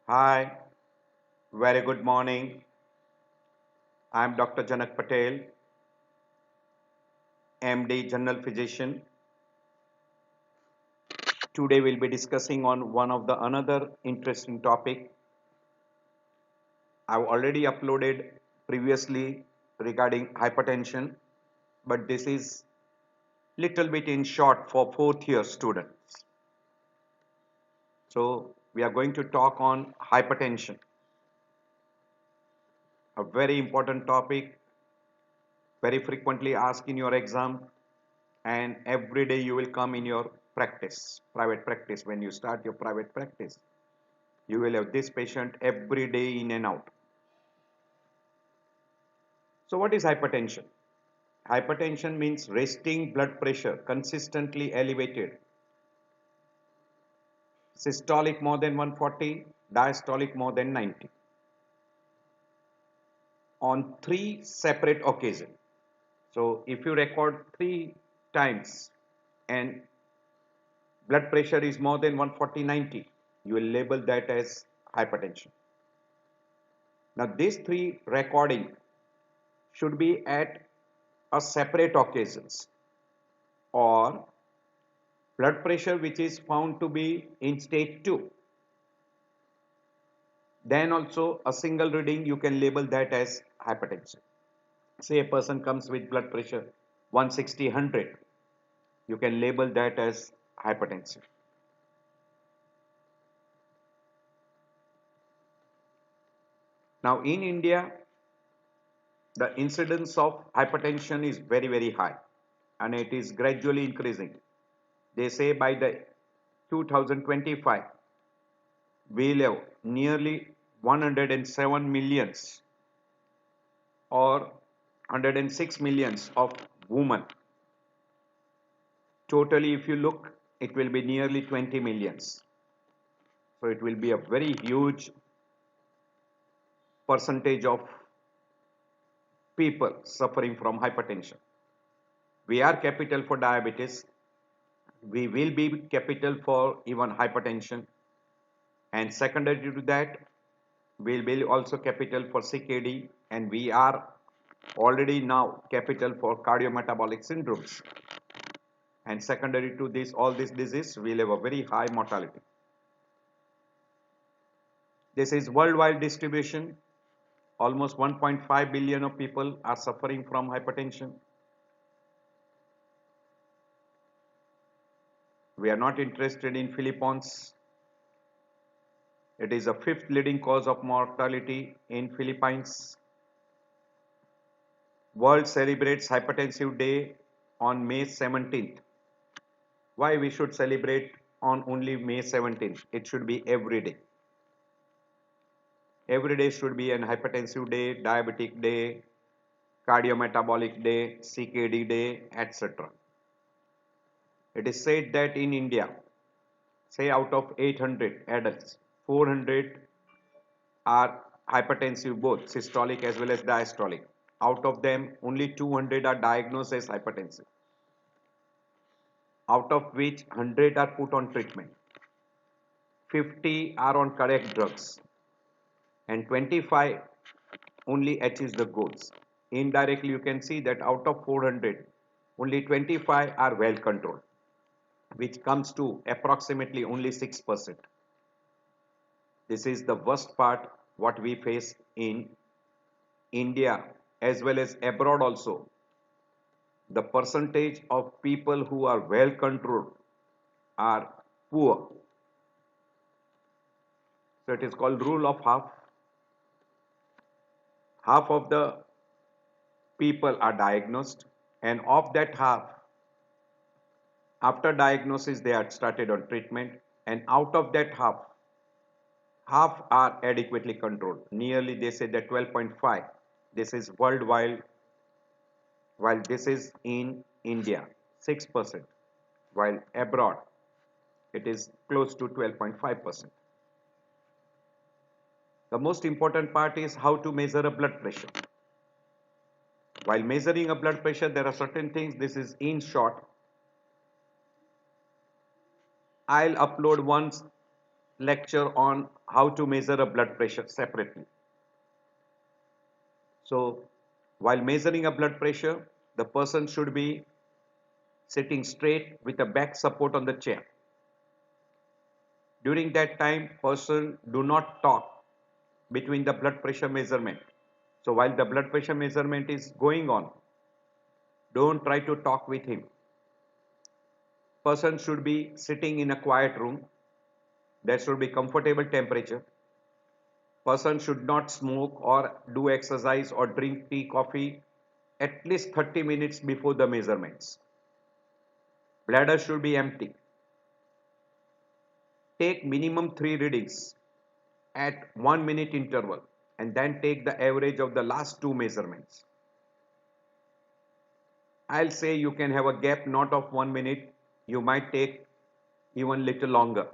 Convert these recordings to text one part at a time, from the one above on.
Hi, very good morning. I'm Dr. Janak Patel, MD, General Physician. Today we'll be discussing on one of the another interesting topic. I've already uploaded previously regarding hypertension, but this is little bit in short for fourth year students. So we are going to talk on hypertension, a very important topic, very frequently asked in your exam, and every day you will come in your private practice. When you start your private practice, you will have this patient every day in and out. So what is hypertension? Hypertension means resting blood pressure consistently elevated, systolic more than 140, diastolic more than 90 on three separate occasions. So if you record three times and blood pressure is more than 140/90, you will label that as hypertension. Now these three recording should be at a separate occasions, or blood pressure which is found to be in stage 2, then also a single reading you can label that as hypertension. Say a person comes with blood pressure 160/100, you can label that as hypertension. Now in India, the incidence of hypertension is very high and it is gradually increasing. They say by the 2025 we'll have nearly 107 millions or 106 millions of women. Totally, if you look, it will be nearly 20 millions. So it will be a very huge percentage of people suffering from hypertension. We are capital for diabetes. We will be capital for even hypertension. And secondary to that, we will be also capital for CKD, and we are already now capital for cardiometabolic syndromes. And secondary to this, all this disease will have a very high mortality. This is worldwide distribution. Almost 1.5 billion of people are suffering from hypertension. We are not interested in Philippines. It is the fifth leading cause of mortality in Philippines. World celebrates Hypertensive Day on May 17th. Why we should celebrate on only May 17th? It should be every day. Every day should be an hypertensive day, diabetic day, cardiometabolic day, CKD day, etc. It is said that in India, say out of 800 adults, 400 are hypertensive, both systolic as well as diastolic. Out of them, only 200 are diagnosed as hypertensive, out of which 100 are put on treatment, 50 are on correct drugs, and 25 only achieves the goals. Indirectly, you can see that out of 400, only 25 are well controlled, which comes to approximately only 6%. This is the worst part what we face in India as well as abroad also. The percentage of people who are well controlled are poor. So it is called rule of half. Half of the people are diagnosed, and of that half, after diagnosis they are started on treatment, and out of that half are adequately controlled. Nearly they say that 12.5. This is worldwide, while this is in India 6%, while abroad it is close to 12.5%. The most important part is how to measure a blood pressure. While measuring a blood pressure, there are certain things. This is in short. I'll upload one lecture on how to measure a blood pressure separately. So while measuring a blood pressure, the person should be sitting straight with a back support on the chair. During that time, person do not talk between the blood pressure measurement. So while the blood pressure measurement is going on, don't try to talk with him. Person should be sitting in a quiet room. There should be comfortable temperature. Person should not smoke or do exercise or drink tea, coffee at least 30 minutes before the measurements. Bladder should be empty. Take minimum 3 readings at 1 minute interval and then take the average of the last 2 measurements. I'll say you can have a gap not of 1 minute, you might take even little longer.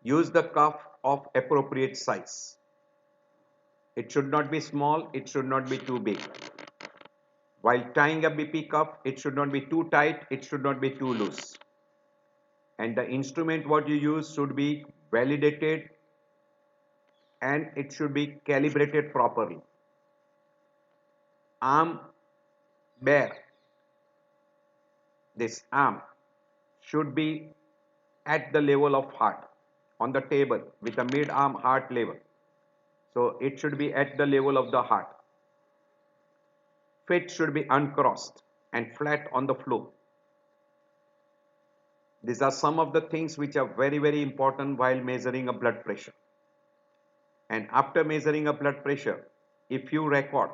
Use the cuff of appropriate size. It should not be small, it should not be too big. While tying a BP cuff, it should not be too tight, it should not be too loose. And the instrument what you use should be validated and it should be calibrated properly. Arm bare. This arm should be at the level of heart on the table with a mid-arm heart level. So it should be at the level of the heart. Feet should be uncrossed and flat on the floor. These are some of the things which are very, very important while measuring a blood pressure. And after measuring a blood pressure, if you record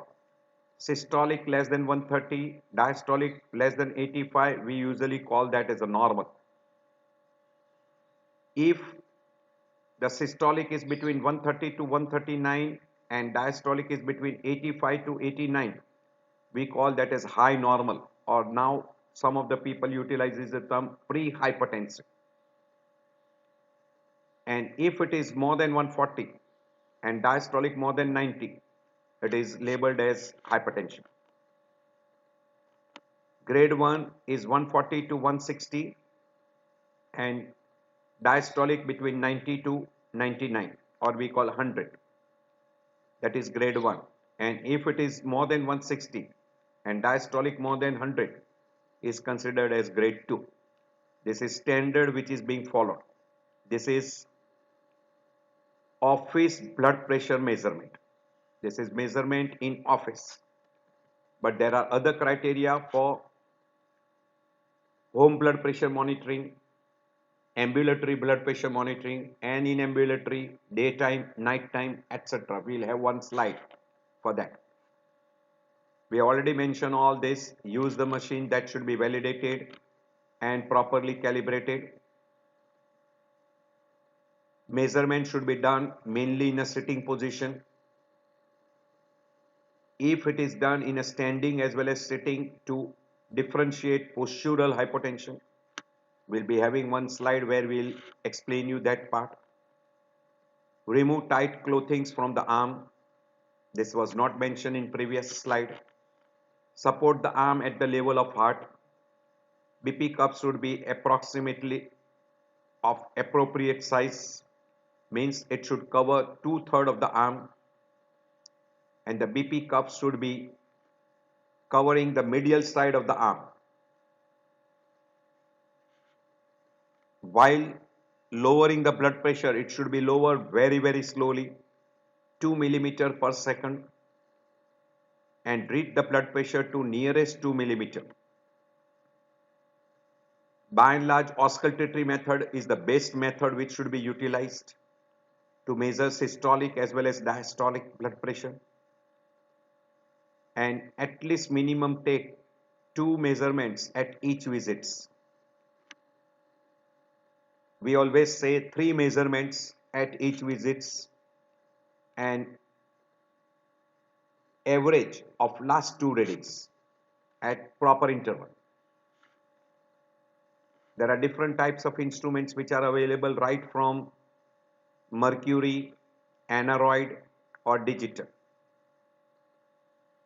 systolic less than 130, diastolic less than 85, we usually call that as a normal. If the systolic is between 130 to 139 and diastolic is between 85 to 89, we call that as high normal, or now some of the people utilizes the term pre-hypertensive. And if it is more than 140 and diastolic more than 90, it is labeled as hypertension. Grade 1 is 140 to 160 and diastolic between 90 to 99, or we call 100. That is grade 1. And if it is more than 160 and diastolic more than 100, is considered as grade 2. This is standard which is being followed. This is office blood pressure measurement. This is measurement in office. But there are other criteria for home blood pressure monitoring, ambulatory blood pressure monitoring, and in ambulatory, daytime, nighttime, etc. We'll have one slide for that. We already mentioned all this. Use the machine that should be validated and properly calibrated. Measurement should be done mainly in a sitting position. If it is done in a standing as well as sitting, to differentiate postural hypotension. We'll be having one slide where we'll explain you that part. Remove tight clothings from the arm. This was not mentioned in previous slide. Support the arm at the level of heart. BP cup should be approximately of appropriate size, means it should cover 2/3 of the arm, and the BP cup should be covering the medial side of the arm. While lowering the blood pressure, it should be lowered very, very slowly, 2 millimeter per second, and read the blood pressure to nearest 2 millimeter. By and large, auscultatory method is the best method which should be utilized to measure systolic as well as diastolic blood pressure, and at least minimum take 2 measurements at each visits. We always say 3 measurements at each visits and average of last 2 readings at proper interval. There are different types of instruments which are available, right from mercury, aneroid, or digital.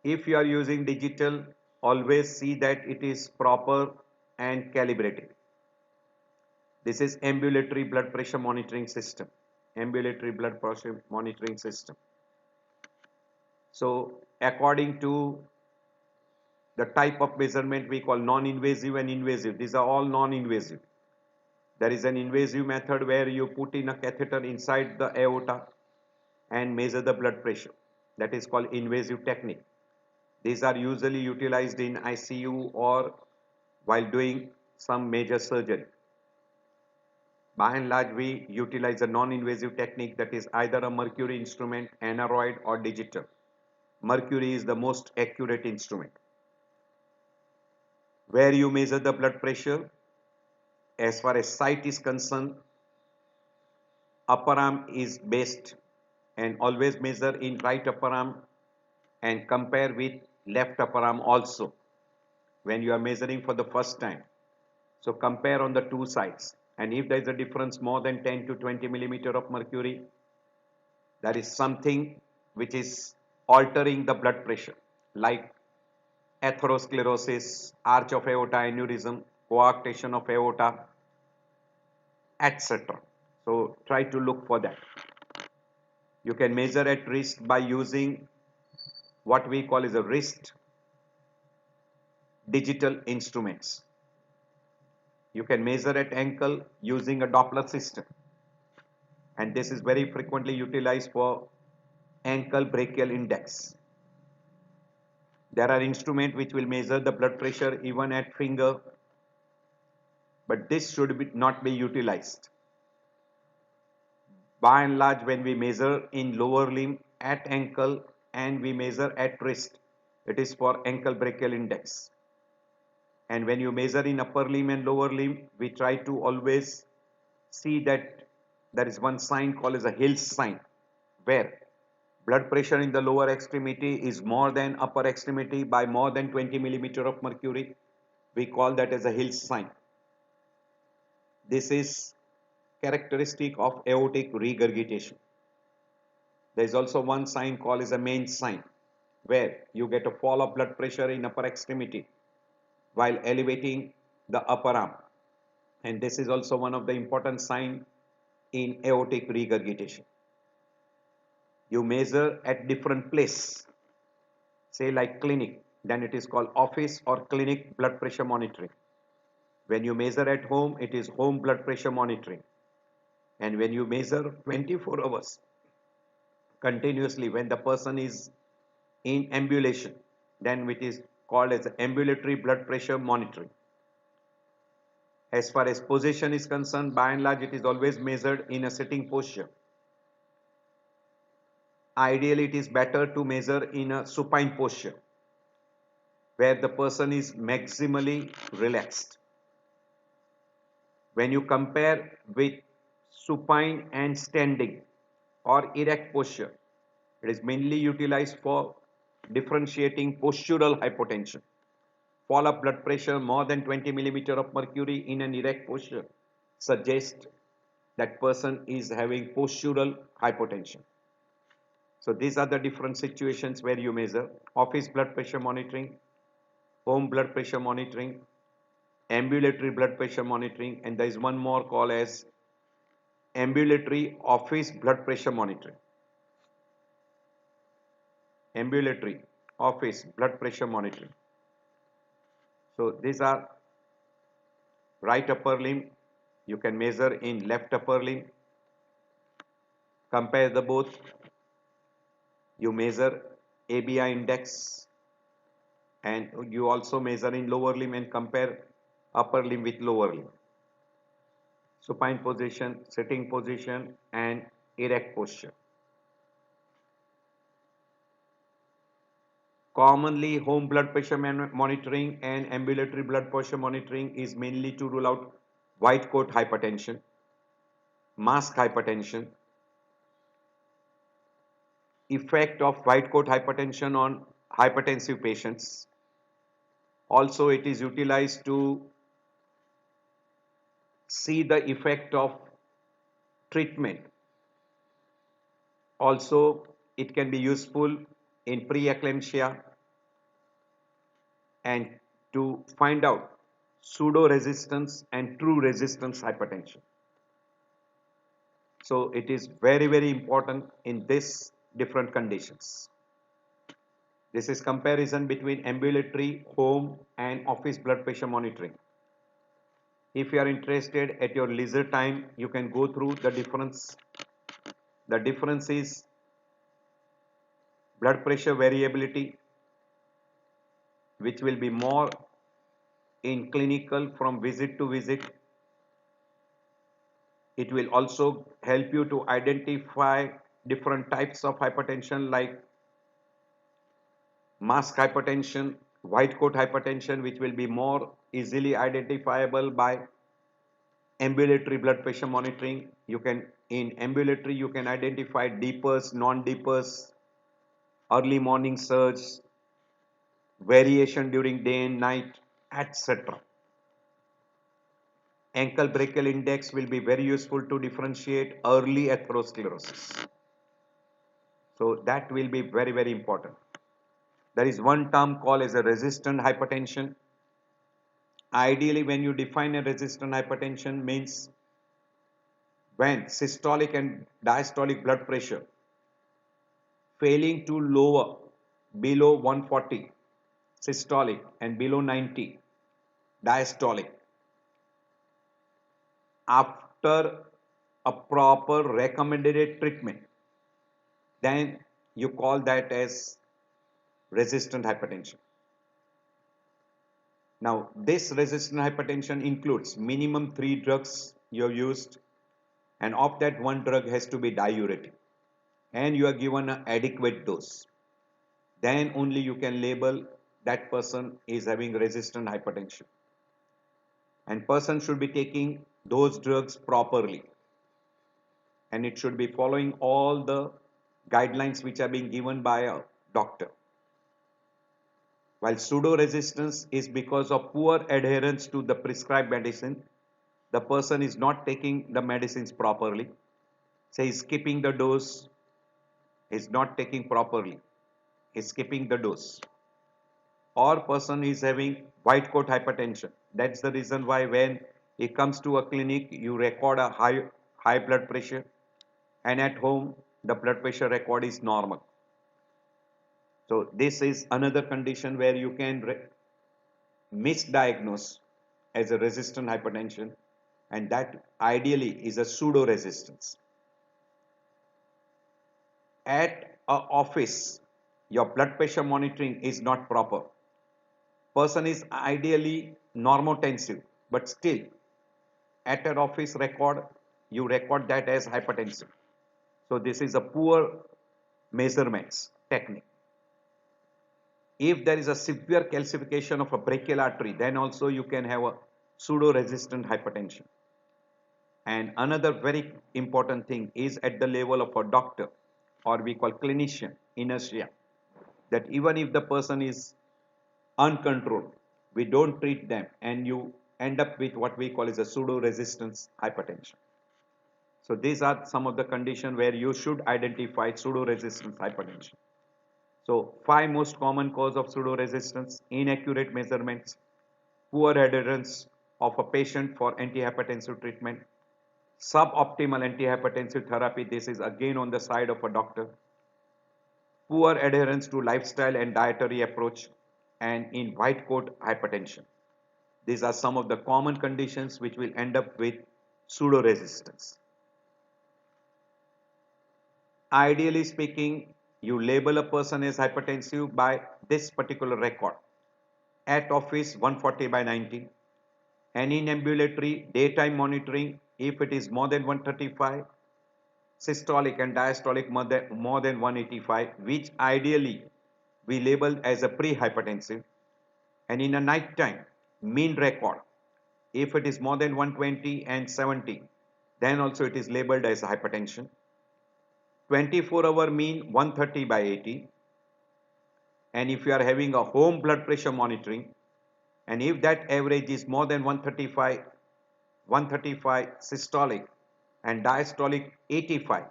If you are using digital, always see that it is proper and calibrated. This is ambulatory blood pressure monitoring system. Ambulatory blood pressure monitoring system. So according to the type of measurement we call non-invasive and invasive. These are all non-invasive. There is an invasive method where you put in a catheter inside the aorta and measure the blood pressure. That is called invasive technique. These are usually utilized in ICU or while doing some major surgery. By and large, we utilize a non-invasive technique that is either a mercury instrument, aneroid or digital. Mercury is the most accurate instrument. Where you measure the blood pressure, as far as site is concerned, upper arm is best and always measure in right upper arm and compare with left upper arm also when you are measuring for the first time. So compare on the two sides, and if there is a difference more than 10 to 20 millimeter of mercury, that is something which is altering the blood pressure, like atherosclerosis, arch of aorta aneurysm, coarctation of aorta, etc. So try to look for that. You can measure at wrist by using what we call as a wrist digital instruments. You can measure at ankle using a Doppler system, and this is very frequently utilized for ankle brachial index. There are instruments which will measure the blood pressure even at finger, but this should not be utilized. By and large, when we measure in lower limb at ankle and we measure at wrist, it is for ankle brachial index. And when you measure in upper limb and lower limb, we try to always see that there is one sign called as a Hill's sign, where blood pressure in the lower extremity is more than upper extremity by more than 20 millimeter of mercury. We call that as a Hill's sign. This is characteristic of aortic regurgitation. There is also one sign called as a Mainz sign, where you get a fall of blood pressure in upper extremity while elevating the upper arm. And this is also one of the important signs in aortic regurgitation. You measure at different place, say like clinic, then it is called office or clinic blood pressure monitoring. When you measure at home, it is home blood pressure monitoring. And when you measure 24 hours continuously, when the person is in ambulation, then it is called as ambulatory blood pressure monitoring. As far as position is concerned, by and large, it is always measured in a sitting posture. Ideally, it is better to measure in a supine posture, where the person is maximally relaxed. When you compare with supine and standing or erect posture, it is mainly utilized for differentiating postural hypotension. Fall of blood pressure more than 20 millimeter of mercury in an erect posture suggests that person is having postural hypotension. So these are the different situations where you measure office blood pressure monitoring, home blood pressure monitoring, ambulatory blood pressure monitoring, and there is one more called as ambulatory office blood pressure monitoring. Ambulatory office blood pressure monitoring. So these are right upper limb. You can measure in left upper limb. Compare the both. You measure ABI index, and you also measure in lower limb and compare upper limb with lower limb. Supine position, sitting position, and erect posture. Commonly, home blood pressure monitoring and ambulatory blood pressure monitoring is mainly to rule out white coat hypertension, mask hypertension, effect of white coat hypertension on hypertensive patients. Also, it is utilized to see the effect of treatment. Also, it can be useful in preeclampsia and to find out pseudo resistance and true resistance hypertension. So it is very important in this different conditions. This is comparison between ambulatory, home and office blood pressure monitoring. If you are interested at your leisure time, you can go through the difference. The difference is blood pressure variability, which will be more in clinical from visit to visit. It will also help you to identify different types of hypertension like mask hypertension, white coat hypertension, which will be more easily identifiable by ambulatory blood pressure monitoring. You can, in ambulatory, you can identify deepers, non-deepers, early morning surge, variation during day and night, etc. Ankle brachial index will be very useful to differentiate early atherosclerosis. So that will be very important. There is one term called as a resistant hypertension. Ideally, when you define a resistant hypertension means when systolic and diastolic blood pressure failing to lower below 140 systolic and below 90 diastolic after a proper recommended treatment, then you call that as resistant hypertension. Now, this resistant hypertension includes minimum 3 drugs you have used, and of that one drug has to be diuretic, and you are given an adequate dose. Then only you can label that person is having resistant hypertension. And person should be taking those drugs properly, and it should be following all the guidelines which are being given by a doctor. While pseudo resistance is because of poor adherence to the prescribed medicine, the person is not taking the medicines properly, say is skipping the dose, is not taking properly, is skipping the dose, or person is having white coat hypertension. That's the reason why when he comes to a clinic, you record a high blood pressure, and at home the blood pressure record is normal. So this is another condition where you can misdiagnose as a resistant hypertension, and that ideally is a pseudo resistance. At a office, your blood pressure monitoring is not proper. Person is ideally normotensive, but still at an office record, you record that as hypertensive. So this is a poor measurements technique. If there is a severe calcification of a brachial artery, then also you can have a pseudo-resistant hypertension. And another very important thing is at the level of a doctor, or we call clinician inertia, that even if the person is uncontrolled, we don't treat them, and you end up with what we call as a pseudo-resistance hypertension. So these are some of the conditions where you should identify pseudo-resistance hypertension. So 5 most common cause of pseudo-resistance: inaccurate measurements, poor adherence of a patient for antihypertensive treatment, suboptimal antihypertensive therapy, this is again on the side of a doctor, poor adherence to lifestyle and dietary approach, and in white coat hypertension. These are some of the common conditions which will end up with pseudo-resistance. Ideally speaking, you label a person as hypertensive by this particular record. At office 140 by 90, and in ambulatory daytime monitoring, if it is more than 135, systolic and diastolic more than 185, which ideally we label as a pre-hypertensive, and in a night time mean record, if it is more than 120 and 70, then also it is labeled as hypertension. 24-hour mean 130 by 80, and if you are having a home blood pressure monitoring, and if that average is more than 135 systolic and diastolic 85,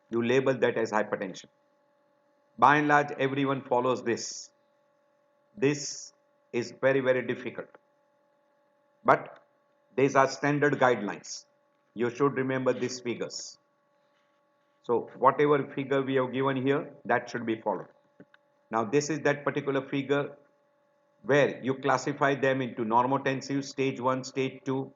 you label that as hypertension. By and large, everyone follows this. This is very difficult. But these are standard guidelines. You should remember these figures. So whatever figure we have given here, that should be followed. Now this is that particular figure where you classify them into normotensive, stage 1, stage 2,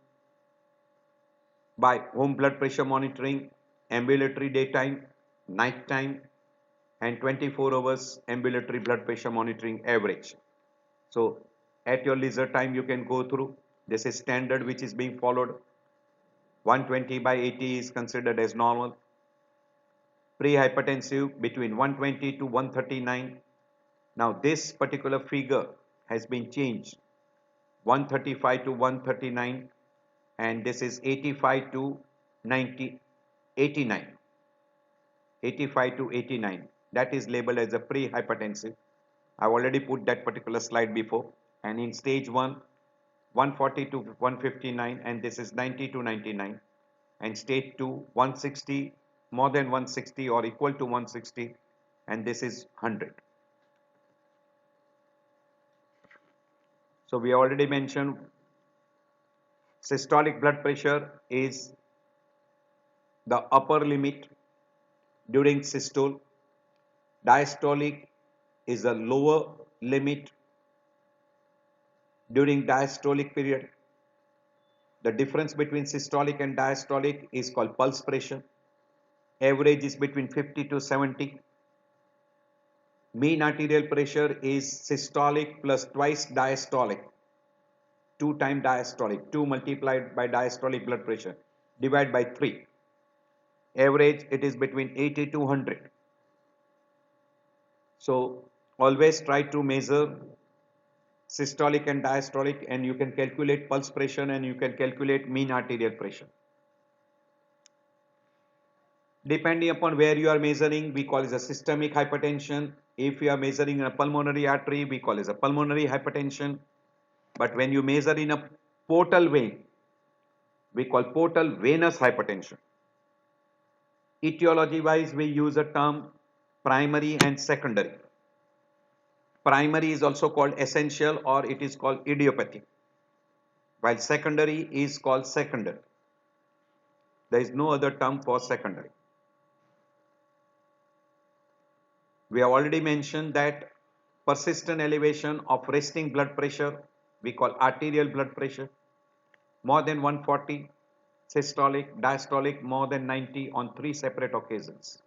by home blood pressure monitoring, ambulatory daytime, nighttime, and 24 hours ambulatory blood pressure monitoring average. So at your leisure time you can go through. This is standard which is being followed. 120 by 80 is considered as normal. Pre-hypertensive between 120 to 139. Now this particular figure has been changed, 135 to 139, and this is 85 to 90, 89. 85 to 89. That is labeled as a pre-hypertensive. I've already put that particular slide before. And in stage 1, 140 to 159, and this is 90 to 99. And stage 2, 160, more than 160 or equal to 160, and this is 100. So we already mentioned systolic blood pressure is the upper limit during systole. Diastolic is a lower limit during diastolic period. The difference between systolic and diastolic is called pulse pressure. Average is between 50 to 70. Mean arterial pressure is systolic plus twice diastolic. 2 times diastolic. 2 multiplied by diastolic blood pressure. Divide by 3. Average it is between 80 to 100. So always try to measure systolic and diastolic, and you can calculate pulse pressure and you can calculate mean arterial pressure. Depending upon where you are measuring, we call it a systemic hypertension. If you are measuring in a pulmonary artery, we call it a pulmonary hypertension. But when you measure in a portal vein, we call portal venous hypertension. Etiology wise, we use a term primary and secondary. Primary is also called essential, or it is called idiopathic, while secondary is called secondary. There is no other term for secondary. We have already mentioned that persistent elevation of resting blood pressure we call arterial blood pressure, more than 140, systolic, diastolic more than 90 on 3 separate occasions.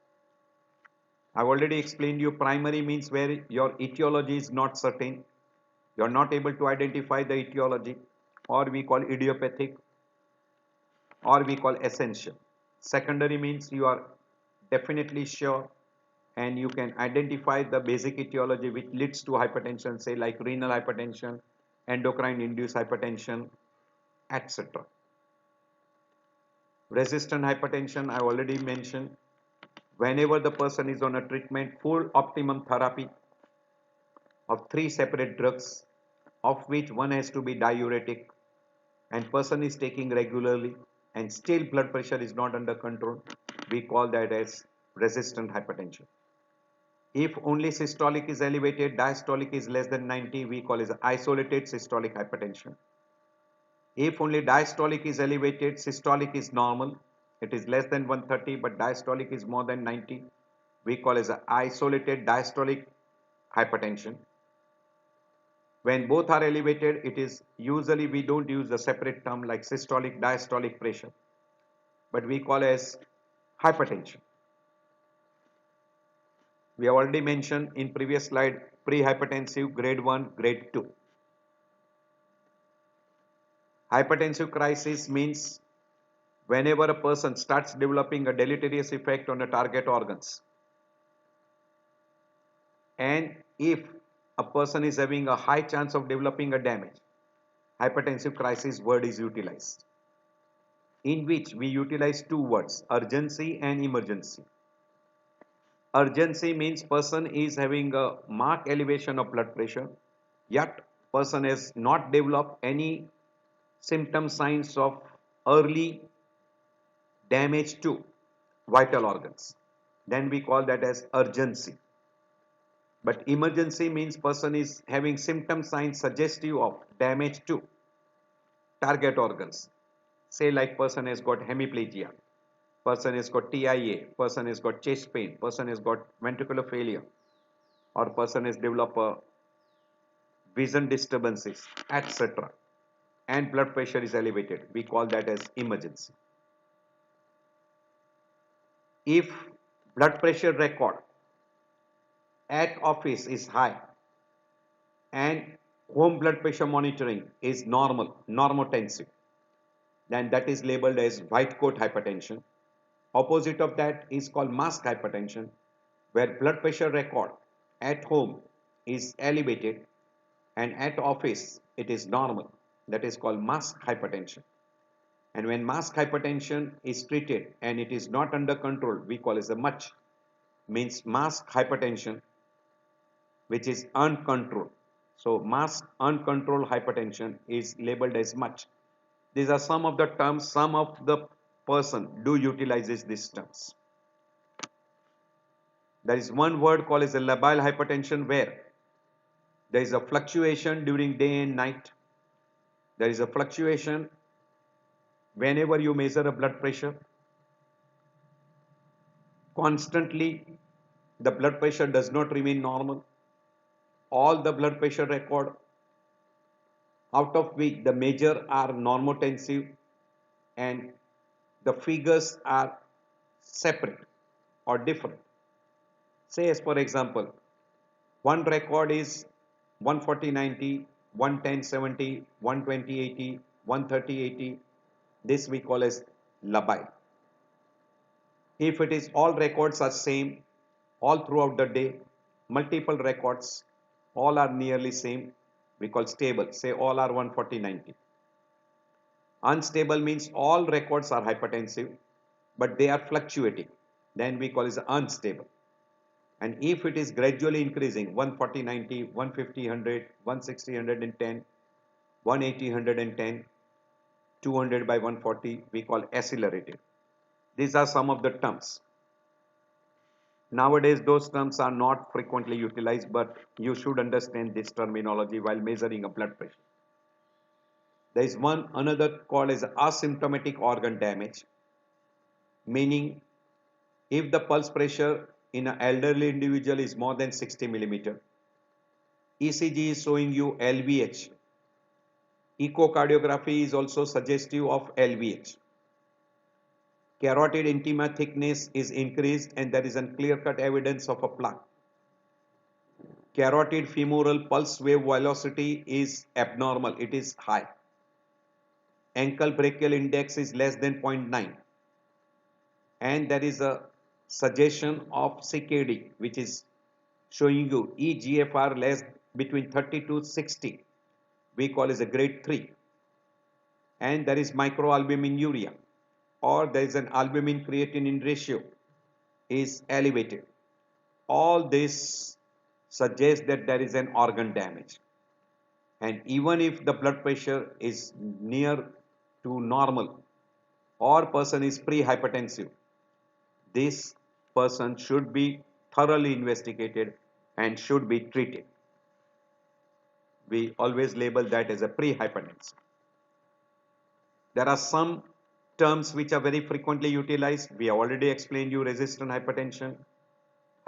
I've already explained you primary means where your etiology is not certain. You are not able to identify the etiology, or we call idiopathic, or we call essential. Secondary means you are definitely sure and you can identify the basic etiology which leads to hypertension, say like renal hypertension, endocrine induced hypertension, etc. Resistant hypertension I already mentioned. Whenever the person is on a treatment, full optimum therapy of 3 separate drugs, of which one has to be diuretic, and person is taking regularly and still blood pressure is not under control, we call that as resistant hypertension. If only systolic is elevated, diastolic is less than 90, we call it isolated systolic hypertension. If only diastolic is elevated, systolic is normal, it is less than 130, but diastolic is more than 90, we call it isolated diastolic hypertension. When both are elevated, it is usually we don't use a separate term like systolic diastolic pressure, but we call as hypertension. We have already mentioned in previous slide pre-hypertensive grade 1, grade 2. Hypertensive crisis means whenever a person starts developing a deleterious effect on the target organs, and if a person is having a high chance of developing a damage, hypertensive crisis word is utilized, in which we utilize 2 words, urgency and emergency. Urgency means person is having a marked elevation of blood pressure, yet person has not developed any symptom signs of early damage to vital organs. Then we call that as urgency. But emergency means person is having symptom signs suggestive of damage to target organs. Say like person has got hemiplegia, person has got TIA, person has got chest pain, person has got ventricular failure, or person has developed a vision disturbances, etc. And blood pressure is elevated. We call that as emergency. If blood pressure record at office is high and home blood pressure monitoring is normal, normotensive, then that is labeled as white coat hypertension. Opposite of that is called mask hypertension, where blood pressure record at home is elevated and at office it is normal. That is called mask hypertension. And when mask hypertension is treated and it is not under control, we call it as a MUCH, means mask hypertension, which is uncontrolled. So mask uncontrolled hypertension is labeled as MUCH. These are some of the terms, some of the person do utilizes these terms. There is one word called as a labile hypertension where there is a fluctuation during day and night. There is a fluctuation whenever you measure a blood pressure. Constantly, the blood pressure does not remain normal. All the blood pressure record, out of which the major are normotensive and the figures are separate or different. Say as for example, one record is 140/90, 110/70, 120/80, 130/80. This we call as labile. If it is all records are same all throughout the day, multiple records, all are nearly same, we call stable. Say all are 140/90. Unstable means all records are hypertensive, but they are fluctuating. Then we call it unstable. And if it is gradually increasing 140/90, 150/100, 160/110, 180/110, 200 by 140, we call accelerated. These are some of the terms. Nowadays, those terms are not frequently utilized, but you should understand this terminology while measuring a blood pressure. There is one another called as asymptomatic organ damage, meaning if the pulse pressure in an elderly individual is more than 60 millimeter, ECG is showing you LVH. Echocardiography is also suggestive of LVH. Carotid intima thickness is increased and there is a clear-cut evidence of a plaque. Carotid femoral pulse wave velocity is abnormal, it is high. Ankle brachial index is less than 0.9. And there is a suggestion of CKD, which is showing you EGFR less between 30 to 60. We call it a grade 3. And there is microalbuminuria, or there is an albumin creatinine ratio is elevated. All this suggests that there is an organ damage. And even if the blood pressure is near to normal or person is pre-hypertensive, this person should be thoroughly investigated and should be treated. We always label that as a pre-hypertension. There are some terms which are very frequently utilized. We have already explained you resistant hypertension,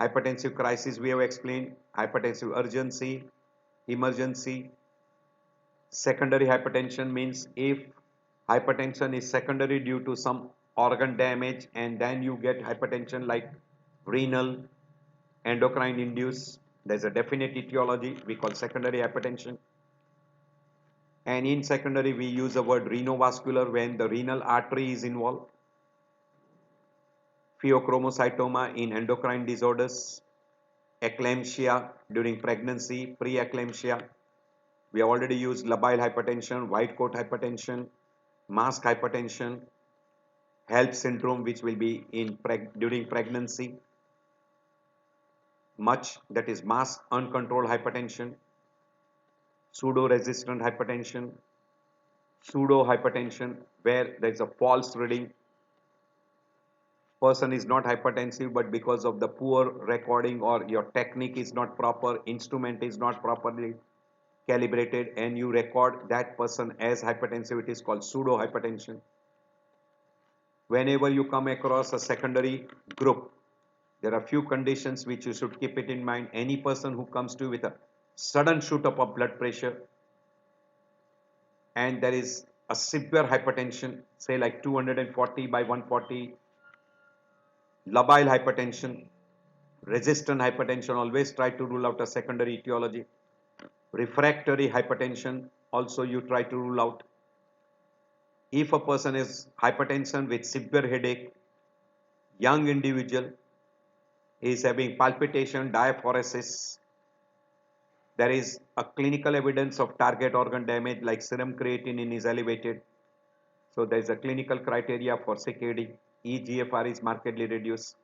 hypertensive crisis we have explained, hypertensive urgency, emergency. Secondary hypertension means if hypertension is secondary due to some organ damage and then you get hypertension like renal, endocrine induced, there's a definite etiology we call secondary hypertension. And in secondary we use the word renovascular when the renal artery is involved. Pheochromocytoma in endocrine disorders, eclampsia during pregnancy, pre-eclampsia. We have already used labile hypertension, white coat hypertension, mask hypertension, HELLP syndrome which will be in during pregnancy, MUCH, that is mask uncontrolled hypertension, pseudo-resistant hypertension, pseudo-hypertension where there is a false reading. Person is not hypertensive but because of the poor recording or your technique is not proper, instrument is not properly calibrated and you record that person as hypertensive, it is called pseudo hypertension. Whenever you come across a secondary group, there are few conditions which you should keep it in mind. Any person who comes to you with a sudden shoot up of blood pressure and there is a severe hypertension, say like 240 by 140, labile hypertension, resistant hypertension, always try to rule out a secondary etiology. Refractory hypertension, also you try to rule out. If a person is hypertension with severe headache, young individual is having palpitation, diaphoresis, there is a clinical evidence of target organ damage like serum creatinine is elevated. So there is a clinical criteria for CKD. eGFR is markedly reduced.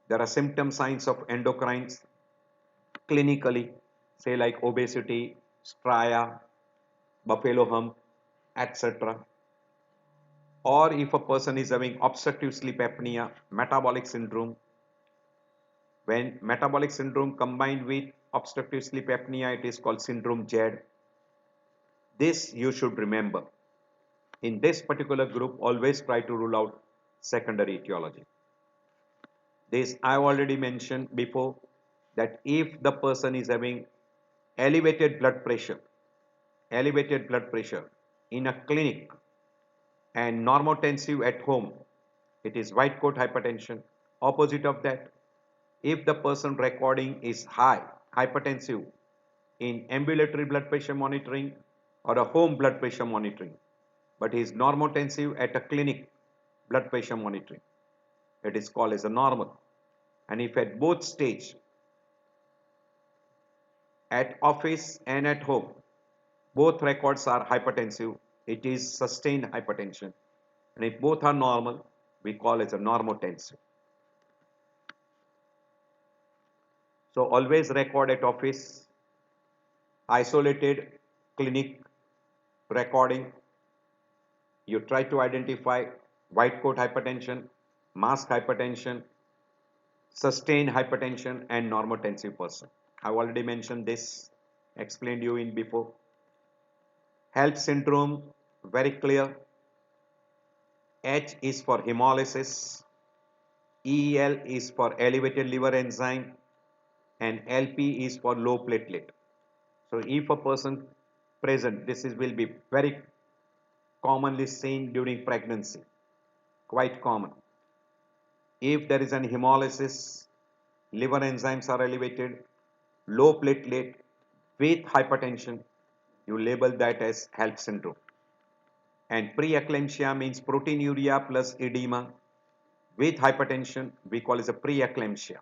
There are symptom signs of endocrines clinically, say like obesity, stria, buffalo hump, etc. Or if a person is having obstructive sleep apnea, metabolic syndrome, when metabolic syndrome combined with obstructive sleep apnea, it is called syndrome Z. This you should remember. In this particular group, always try to rule out secondary etiology. This I already mentioned before that if the person is having elevated blood pressure in a clinic and normotensive at home, it is white coat hypertension. Opposite of that, if the person recording is high hypertensive in ambulatory blood pressure monitoring or a home blood pressure monitoring, but he is normotensive at a clinic blood pressure monitoring, it is called as a normal. And if at both stage, at office and at home, both records are hypertensive, it is sustained hypertension. And if both are normal, we call as a normotensive. So always record at office, isolated clinic recording. You try to identify white coat hypertension, mask hypertension, sustained hypertension and normotensive person. I've already mentioned this, explained you in before. HELLP syndrome, very clear. H is for hemolysis, EL is for elevated liver enzyme, and LP is for low platelet. So if a person present, this will be very commonly seen during pregnancy, quite common. If there is an hemolysis, liver enzymes are elevated, low platelet with hypertension, you label that as HELLP syndrome. And preeclampsia means proteinuria plus edema with hypertension, we call it a preeclampsia.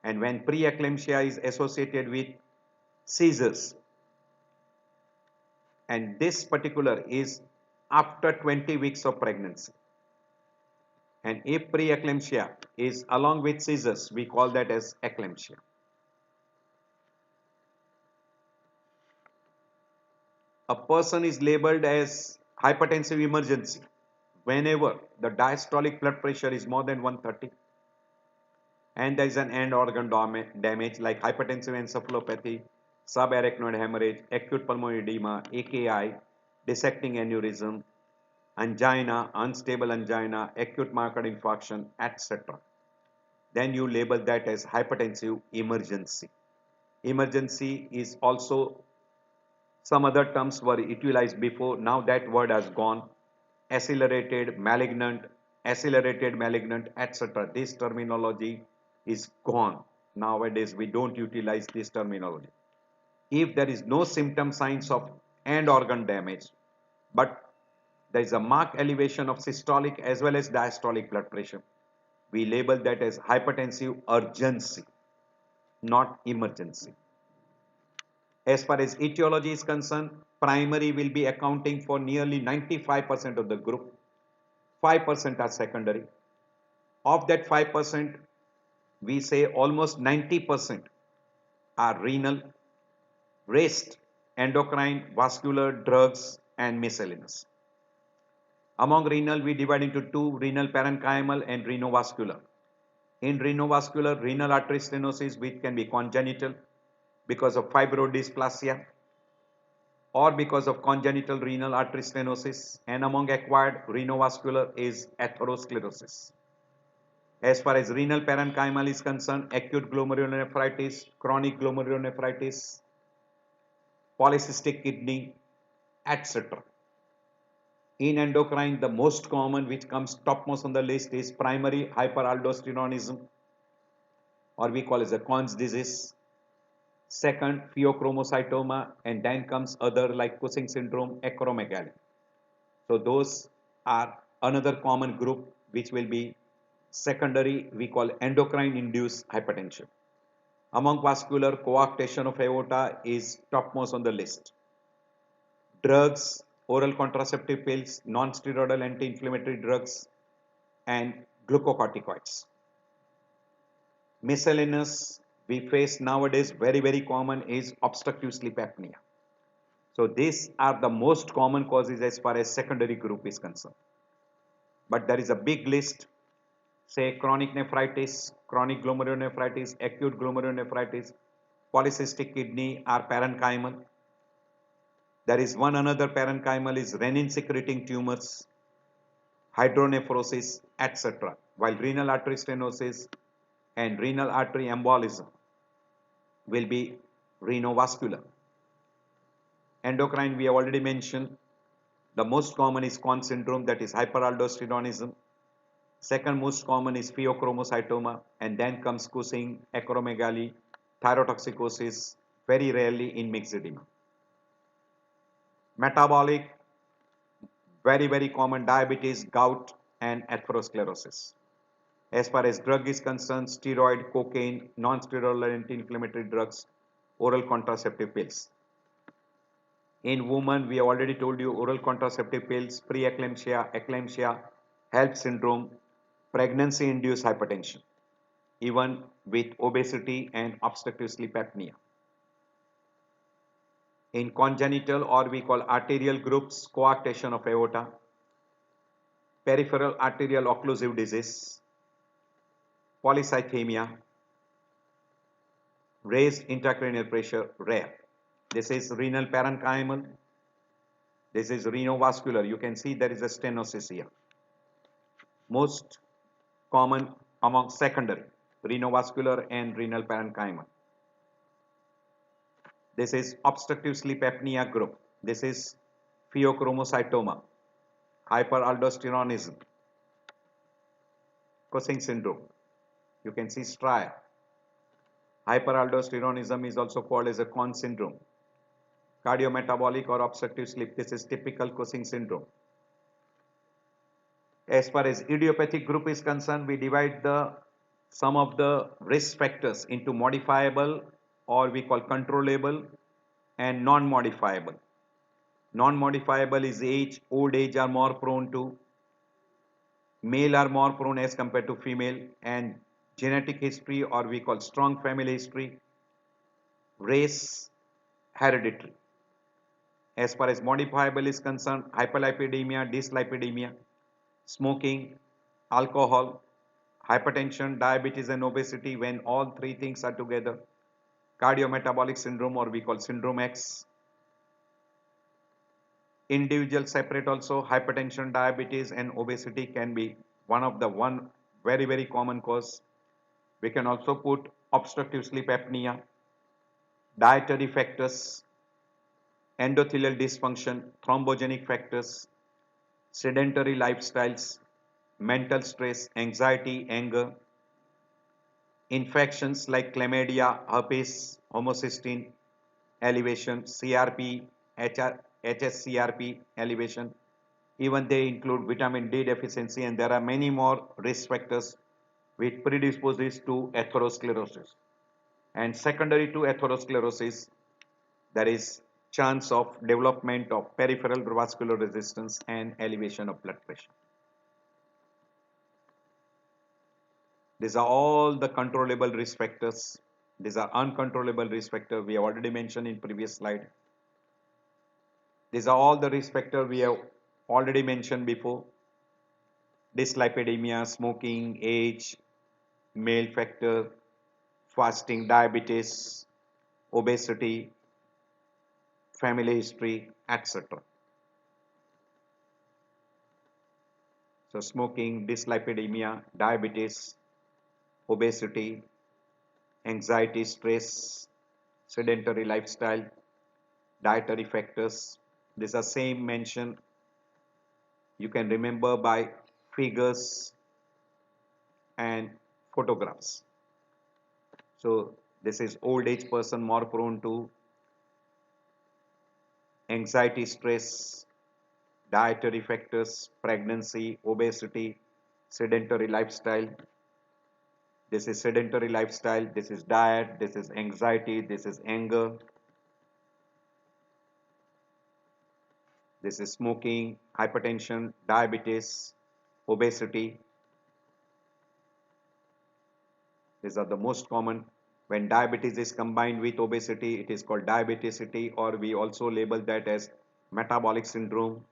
And when preeclampsia is associated with seizures, and this particular is after 20 weeks of pregnancy. And if preeclampsia is along with seizures, we call that as eclampsia. A person is labeled as hypertensive emergency whenever the diastolic blood pressure is more than 130 and there is an end organ damage like hypertensive encephalopathy, subarachnoid hemorrhage, acute pulmonary edema, AKI, dissecting aneurysm, angina, unstable angina, acute myocardial infarction, etc. Then you label that as hypertensive emergency. Emergency is also, some other terms were utilized before, now that word has gone. Accelerated, malignant, etc. This terminology is gone. Nowadays, we don't utilize this terminology. If there is no symptom signs of end organ damage, but there is a marked elevation of systolic as well as diastolic blood pressure, we label that as hypertensive urgency, not emergency. As far as etiology is concerned, primary will be accounting for nearly 95% of the group. 5% are secondary. Of that 5%, we say almost 90% are renal, rest, endocrine, vascular, drugs, and miscellaneous. Among renal, we divide into two, renal parenchymal and renovascular. In renovascular, renal artery stenosis, which can be congenital because of fibrodysplasia, or because of congenital renal artery stenosis, and among acquired renovascular is atherosclerosis. As far as renal parenchymal is concerned, acute glomerulonephritis, chronic glomerulonephritis, polycystic kidney, etc. In endocrine, the most common which comes topmost on the list is primary hyperaldosteronism, or we call it the Conn's disease. Second, pheochromocytoma, and then comes other like Cushing syndrome, acromegaly. So those are another common group which will be secondary, we call endocrine induced hypertension. Among vascular, coarctation of aorta is topmost on the list. Drugs, oral contraceptive pills, non-steroidal anti-inflammatory drugs, and glucocorticoids. Miscellaneous we face nowadays very common is obstructive sleep apnea. So these are the most common causes as far as secondary group is concerned. But there is a big list, say chronic nephritis, chronic glomerulonephritis, acute glomerulonephritis, polycystic kidney are parenchymal. There is one another parenchymal is renin secreting tumors, hydronephrosis, etc. While renal artery stenosis and renal artery embolism will be renovascular. Endocrine we have already mentioned. The most common is Conn syndrome, that is hyperaldosteronism. Second most common is pheochromocytoma, and then comes Cushing, acromegaly, thyrotoxicosis, very rarely in myxedema. Metabolic, very common diabetes, gout, and atherosclerosis. As far as drug is concerned, steroid, cocaine, non-steroidal anti-inflammatory drugs, oral contraceptive pills. In women, we have already told you oral contraceptive pills, preeclampsia, eclampsia, HELLP syndrome, pregnancy-induced hypertension, even with obesity and obstructive sleep apnea. In congenital, or we call arterial groups, coarctation of aorta, peripheral arterial occlusive disease, polycythemia, raised intracranial pressure, rare. This is renal parenchymal. This is renovascular. You can see there is a stenosis here. Most common among secondary, renovascular and renal parenchymal. This is obstructive sleep apnea group. This is pheochromocytoma, hyperaldosteronism, Cushing syndrome. You can see stria. Hyperaldosteronism is also called as a Conn syndrome. Cardiometabolic or obstructive sleep. This is typical Cushing syndrome. As far as idiopathic group is concerned, we divide some of the risk factors into modifiable, or we call controllable, and non-modifiable. Non-modifiable is age. Old age are more prone to. Male are more prone as compared to female, and genetic history, or we call strong family history, race, hereditary. As far as modifiable is concerned, hyperlipidemia, dyslipidemia, smoking, alcohol, hypertension, diabetes and obesity, when all three things are together, cardiometabolic syndrome, or we call syndrome X. Individual separate also, hypertension, diabetes and obesity can be one very common cause. We can also put obstructive sleep apnea, dietary factors, endothelial dysfunction, thrombogenic factors, sedentary lifestyles, mental stress, anxiety, anger, infections like chlamydia, herpes, homocysteine elevation, CRP, HSCRP elevation. Even they include vitamin D deficiency, and there are many more risk factors which predisposes to atherosclerosis. And secondary to atherosclerosis, there is chance of development of peripheral vascular resistance and elevation of blood pressure. These are all the controllable risk factors. These are uncontrollable risk factors we have already mentioned in previous slide. These are all the risk factors we have already mentioned before. Dyslipidemia, smoking, age, male factor, fasting, diabetes, obesity, family history, etc. So smoking, dyslipidemia, diabetes, obesity, anxiety, stress, sedentary lifestyle, dietary factors. These are same mention you can remember by figures and photographs. So this is old age person more prone to anxiety, stress, dietary factors, pregnancy, obesity, sedentary lifestyle. This is sedentary lifestyle, this is diet, this is anxiety, this is anger, this is smoking, hypertension, diabetes, obesity. These are the most common. When diabetes is combined with obesity, it is called diabeticity, or we also label that as metabolic syndrome.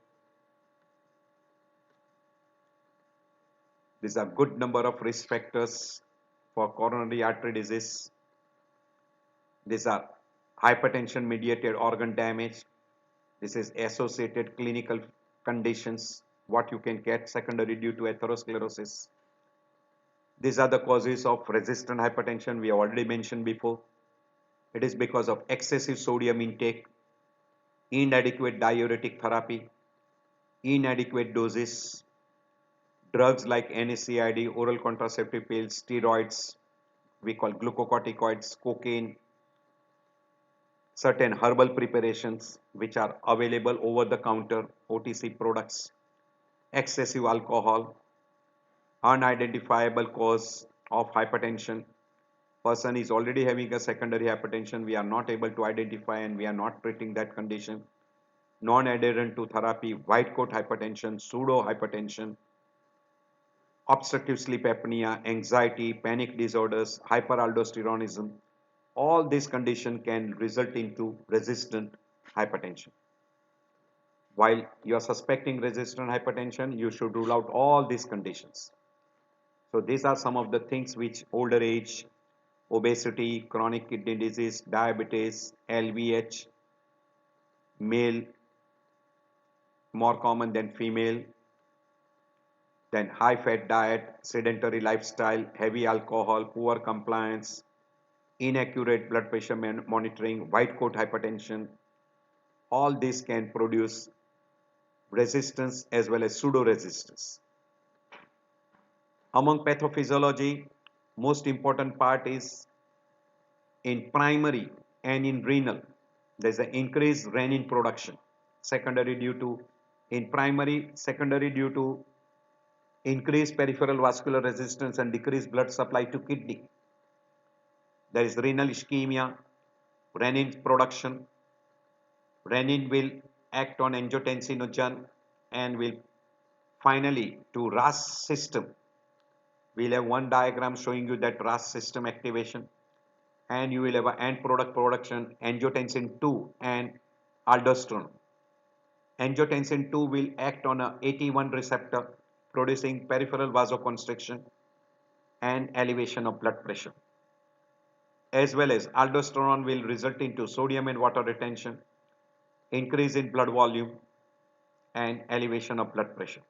These are good number of risk factors for coronary artery disease. These are hypertension mediated organ damage. This is associated clinical conditions, what you can get secondary due to atherosclerosis. These are the causes of resistant hypertension we have already mentioned before. It is because of excessive sodium intake, inadequate diuretic therapy, inadequate doses, drugs like NSAID, oral contraceptive pills, steroids, we call glucocorticoids, cocaine, certain herbal preparations which are available over the counter, OTC products, excessive alcohol, unidentifiable cause of hypertension. Person is already having a secondary hypertension, we are not able to identify and we are not treating that condition. Non-adherent to therapy, white coat hypertension, pseudo hypertension, obstructive sleep apnea, anxiety, panic disorders, hyperaldosteronism. All these conditions can result into resistant hypertension. While you are suspecting resistant hypertension, you should rule out all these conditions. So these are some of the things which older age, obesity, chronic kidney disease, diabetes, LVH, male more common than female, then high fat diet, sedentary lifestyle, heavy alcohol, poor compliance, inaccurate blood pressure monitoring, white coat hypertension, all this can produce resistance as well as pseudo resistance. Among pathophysiology, most important part is in primary and in renal. There is an increased renin production. Secondary due to, in primary, secondary due to increased peripheral vascular resistance and decreased blood supply to kidney. There is renal ischemia, renin production. Renin will act on angiotensinogen and will finally to RAS system. We'll have one diagram showing you that RAS system activation, and you will have an end product production, angiotensin 2 and aldosterone. Angiotensin 2 will act on a AT1 receptor, producing peripheral vasoconstriction and elevation of blood pressure. As well as aldosterone will result into sodium and water retention, increase in blood volume and elevation of blood pressure.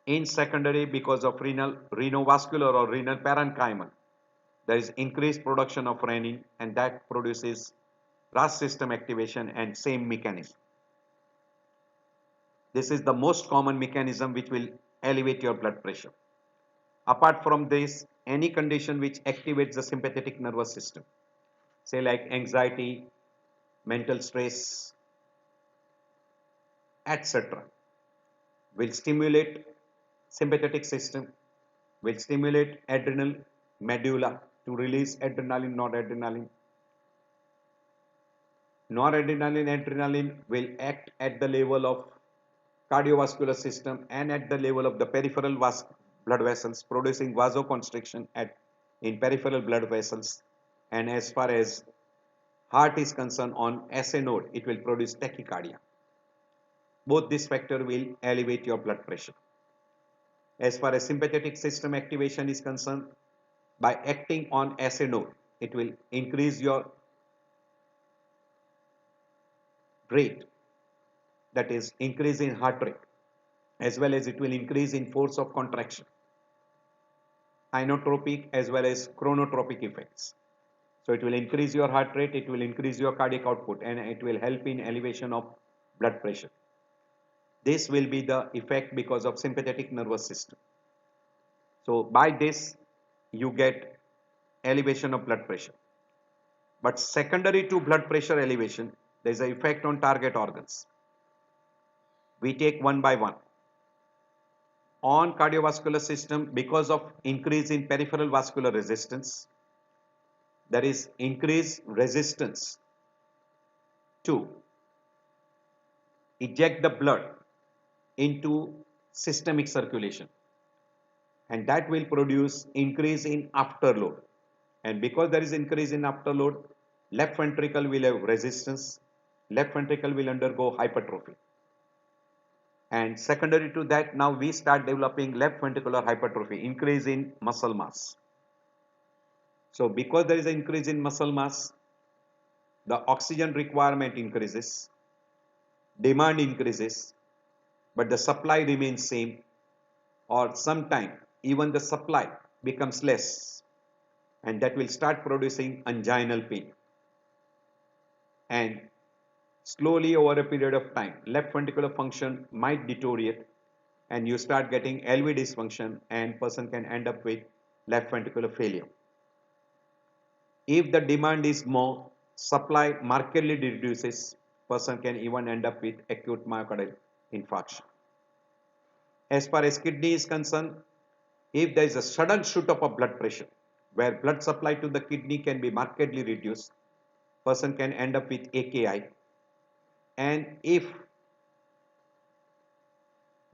In secondary, because of renovascular or renal parenchyma, there is increased production of renin and that produces RAS system activation and same mechanism. This is the most common mechanism which will elevate your blood pressure. Apart from this, any condition which activates the sympathetic nervous system, say like anxiety, mental stress, etc., will stimulate sympathetic system, will stimulate adrenal medulla to release adrenaline, noradrenaline. Noradrenaline, adrenaline will act at the level of cardiovascular system and at the level of the peripheral blood vessels, producing vasoconstriction in peripheral blood vessels. And as far as heart is concerned, on SA node, it will produce tachycardia. Both this factor will elevate your blood pressure. As far as sympathetic system activation is concerned, by acting on SA node, it will increase your rate, that is increase in heart rate, as well as it will increase in force of contraction, inotropic as well as chronotropic effects. So it will increase your heart rate, it will increase your cardiac output, and it will help in elevation of blood pressure. This will be the effect because of sympathetic nervous system. So by this you get elevation of blood pressure. But secondary to blood pressure elevation, there is an effect on target organs. We take one by one. On cardiovascular system, because of increase in peripheral vascular resistance, there is increased resistance to eject the blood into systemic circulation, and that will produce increase in afterload. And because there is increase in afterload, left ventricle will have resistance, left ventricle will undergo hypertrophy. And secondary to that, now we start developing left ventricular hypertrophy, increase in muscle mass. So because there is an increase in muscle mass, the oxygen requirement increases, demand increases, but the supply remains same, or sometime even the supply becomes less, and that will start producing anginal pain. And slowly over a period of time, left ventricular function might deteriorate, and you start getting LV dysfunction, and person can end up with left ventricular failure. If the demand is more, supply markedly reduces, person can even end up with acute myocardial infarction. As far as kidney is concerned, if there is a sudden shoot up of blood pressure, where blood supply to the kidney can be markedly reduced, person can end up with AKI. And if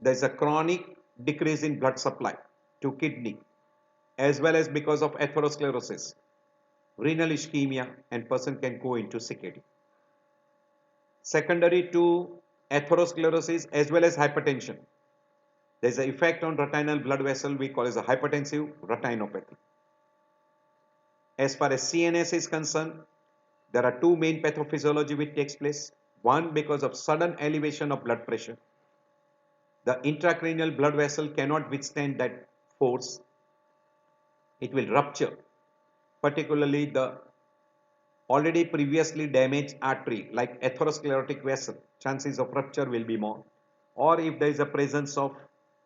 there is a chronic decrease in blood supply to kidney, as well as because of atherosclerosis, renal ischemia, and person can go into CKD. Secondary to atherosclerosis as well as hypertension, there is an effect on retinal blood vessel we call as a hypertensive retinopathy. As far as CNS is concerned, there are two main pathophysiology which takes place. One, because of sudden elevation of blood pressure, the intracranial blood vessel cannot withstand that force. It will rupture, particularly the already previously damaged artery like atherosclerotic vessel, chances of rupture will be more. Or if there is a presence of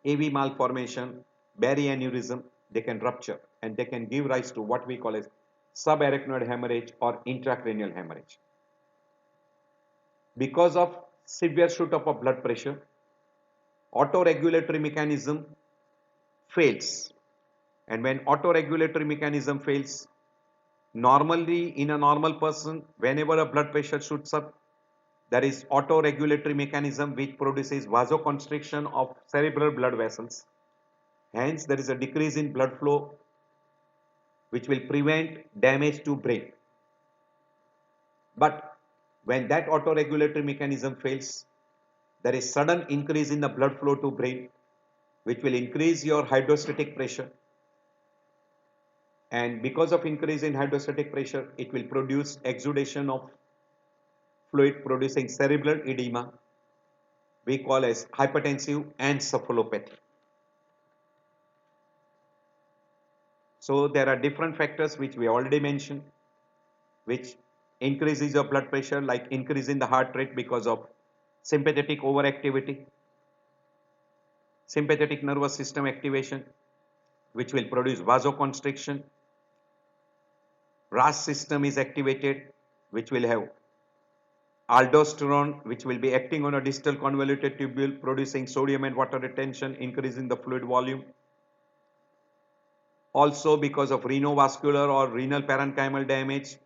AV malformation, Barry aneurysm, they can rupture and they can give rise to what we call as subarachnoid hemorrhage or intracranial hemorrhage. Because of severe shoot up of blood pressure, autoregulatory mechanism fails. And when autoregulatory mechanism fails, normally in a normal person, whenever a blood pressure shoots up, there is autoregulatory mechanism which produces vasoconstriction of cerebral blood vessels. Hence, there is a decrease in blood flow which will prevent damage to brain. But when that autoregulatory mechanism fails, there is sudden increase in the blood flow to brain, which will increase your hydrostatic pressure. And because of increase in hydrostatic pressure, it will produce exudation of fluid producing cerebral edema, we call as hypertensive encephalopathy. So there are different factors which we already mentioned, which increases your blood pressure, like increase in the heart rate because of sympathetic overactivity, sympathetic nervous system activation, which will produce vasoconstriction. RAS system is activated, which will have aldosterone, which will be acting on a distal convoluted tubule, producing sodium and water retention, increasing the fluid volume. Also, because of renovascular or renal parenchymal damage,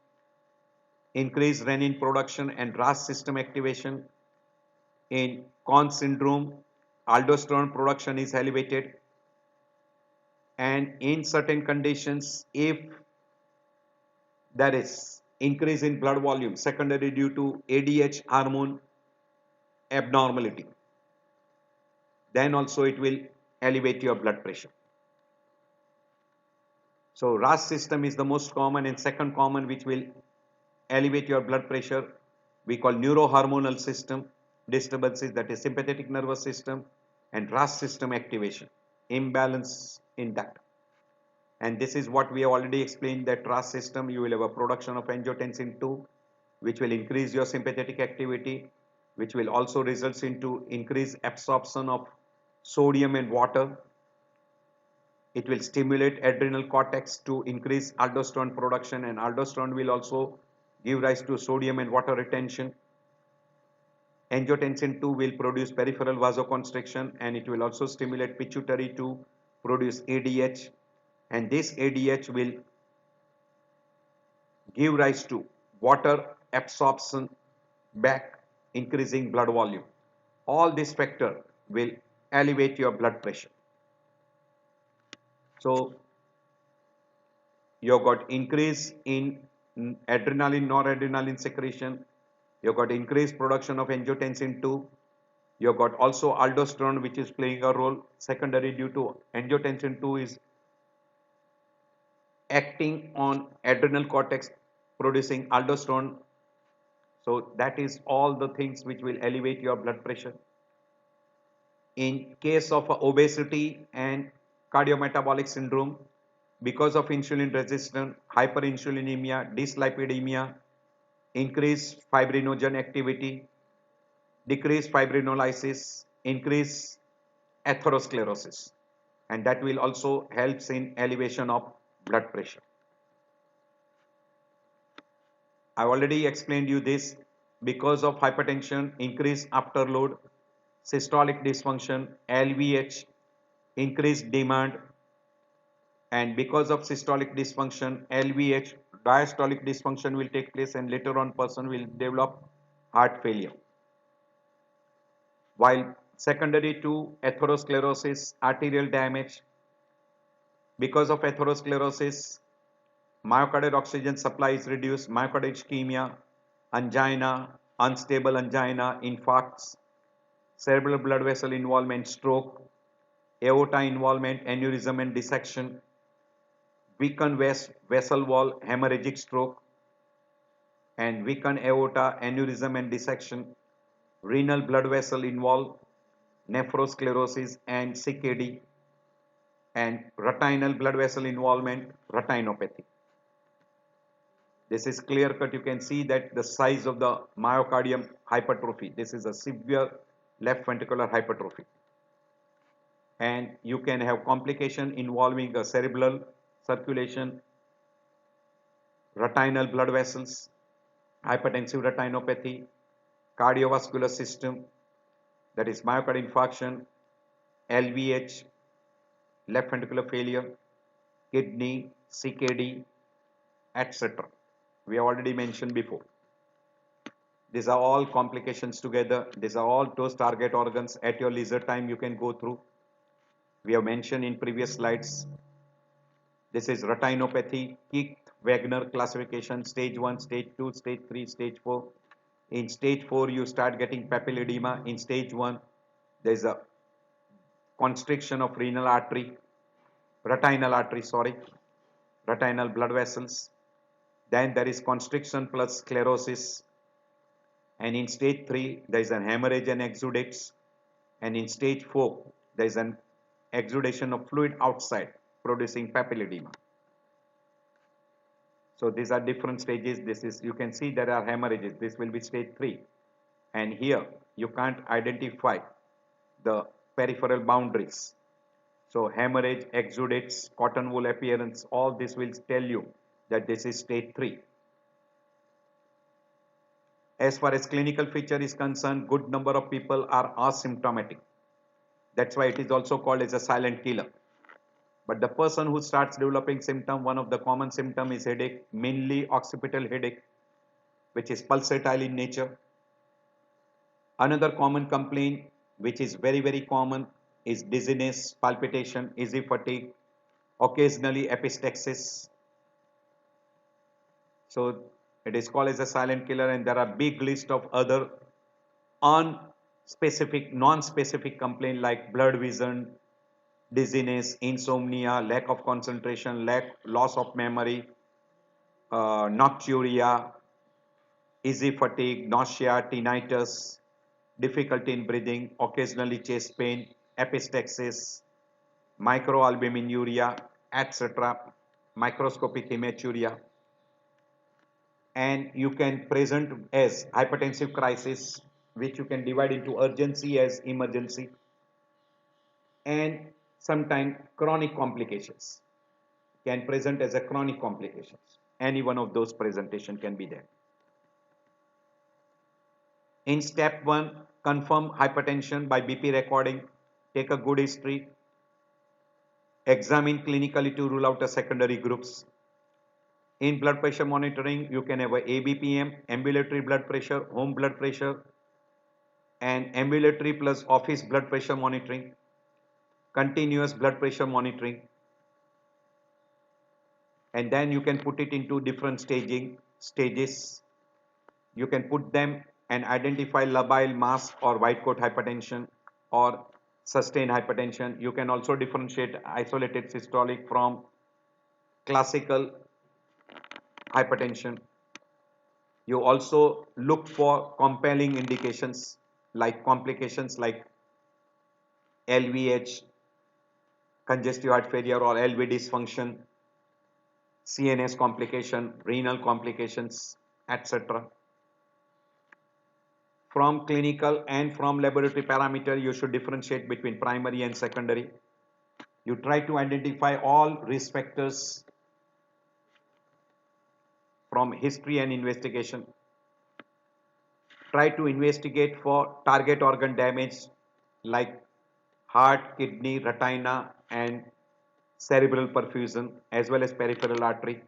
increased renin production and RAS system activation. In Conn syndrome, aldosterone production is elevated, and in certain conditions, if there is increase in blood volume secondary due to ADH hormone abnormality, then also it will elevate your blood pressure. So RAS system is the most common, and second common which will elevate your blood pressure we call neurohormonal system disturbances, that is sympathetic nervous system and RAS system activation, imbalance in that. And this is what we have already explained, that RAS system, you will have a production of angiotensin 2, which will increase your sympathetic activity, which will also results into increased absorption of sodium and water. It will stimulate adrenal cortex to increase aldosterone production, and aldosterone will also give rise to sodium and water retention. Angiotensin 2 will produce peripheral vasoconstriction, and it will also stimulate pituitary to produce ADH, and this ADH will give rise to water absorption back, increasing blood volume. All these factors will elevate your blood pressure. So you've got increase in adrenaline, noradrenaline secretion, you've got increased production of angiotensin 2, you've got also aldosterone which is playing a role secondary due to angiotensin 2 is acting on adrenal cortex producing aldosterone. So that is all the things which will elevate your blood pressure. In case of obesity and cardiometabolic syndrome, because of insulin resistance, hyperinsulinemia, dyslipidemia, increased fibrinogen activity, decreased fibrinolysis, increased atherosclerosis, and that will also helps in elevation of blood pressure. I already explained you this. Because of hypertension, increased afterload, systolic dysfunction, LVH, increased demand, and because of systolic dysfunction, LVH, diastolic dysfunction will take place, and later on person will develop heart failure. While secondary to atherosclerosis, arterial damage, because of atherosclerosis, myocardial oxygen supply is reduced, myocardial ischemia, angina, unstable angina, infarcts, cerebral blood vessel involvement, stroke, aorta involvement, aneurysm and dissection, weakened vessel wall, hemorrhagic stroke, and weakened aorta, aneurysm and dissection, renal blood vessel involved, nephrosclerosis and CKD, and retinal blood vessel involvement, retinopathy. This is clear cut. You can see that the size of the myocardium hypertrophy. This is a severe left ventricular hypertrophy. And you can have complication involving the cerebral circulation, retinal blood vessels, hypertensive retinopathy, cardiovascular system, that is myocardial infarction, LVH, left ventricular failure, kidney, CKD, etc. We have already mentioned before. These are all complications together. These are all those target organs. At your leisure time, you can go through. We have mentioned in previous slides. This is retinopathy, Keith-Wagner classification, stage 1, stage 2, stage 3, stage 4. In stage 4, you start getting papilledema. In stage 1, there is a constriction of retinal artery, retinal blood vessels. Then there is constriction plus sclerosis. And in stage 3, there is an hemorrhage and exudates. And in stage 4, there is an exudation of fluid outside, producing papilledema. So these are different stages. This is, you can see there are hemorrhages. This will be stage 3. And here you can't identify the peripheral boundaries. So hemorrhage, exudates, cotton wool appearance, all this will tell you that this is stage 3. As far as clinical feature is concerned, good number of people are asymptomatic. That's why it is also called as a silent killer. But the person who starts developing symptom, one of the common symptom is headache, mainly occipital headache, which is pulsatile in nature. Another common complaint, which is very, very common, is dizziness, palpitation, easy fatigue, occasionally epistaxis. So it is called as a silent killer, and there are big list of other non-specific complaint like blurred vision, dizziness, insomnia, lack of concentration, loss of memory, nocturia, easy fatigue, nausea, tinnitus, difficulty in breathing, occasionally chest pain, epistaxis, microalbuminuria, etc., microscopic hematuria, and you can present as hypertensive crisis, which you can divide into urgency as emergency, and sometimes chronic complications can present as a chronic complications. Any one of those presentation can be there. In step 1, confirm hypertension by BP recording, take a good history, examine clinically to rule out the secondary groups. In blood pressure monitoring, you can have a ABPM, ambulatory blood pressure, home blood pressure, and ambulatory plus office blood pressure monitoring, continuous blood pressure monitoring, and then you can put it into different stages. You can put them and identify labile mass or white coat hypertension or sustained hypertension. You can also differentiate isolated systolic from classical hypertension. You also look for compelling indications like complications like LVH, congestive heart failure or LV dysfunction, CNS complication, renal complications, etc. From clinical and from laboratory parameter, you should differentiate between primary and secondary. You try to identify all risk factors from history and investigation. Try to investigate for target organ damage like heart, kidney, retina, and cerebral perfusion, as well as peripheral artery,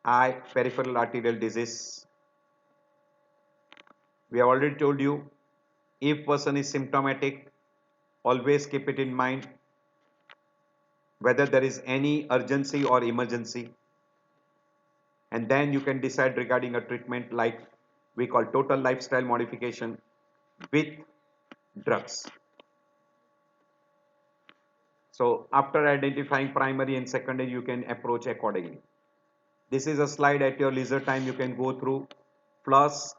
eye, peripheral arterial disease. We have already told you, if person is symptomatic, always keep it in mind whether there is any urgency or emergency, and then you can decide regarding a treatment like we call total lifestyle modification with drugs. So after identifying primary and secondary, you can approach accordingly. This is a slide at your leisure time. You can go through plus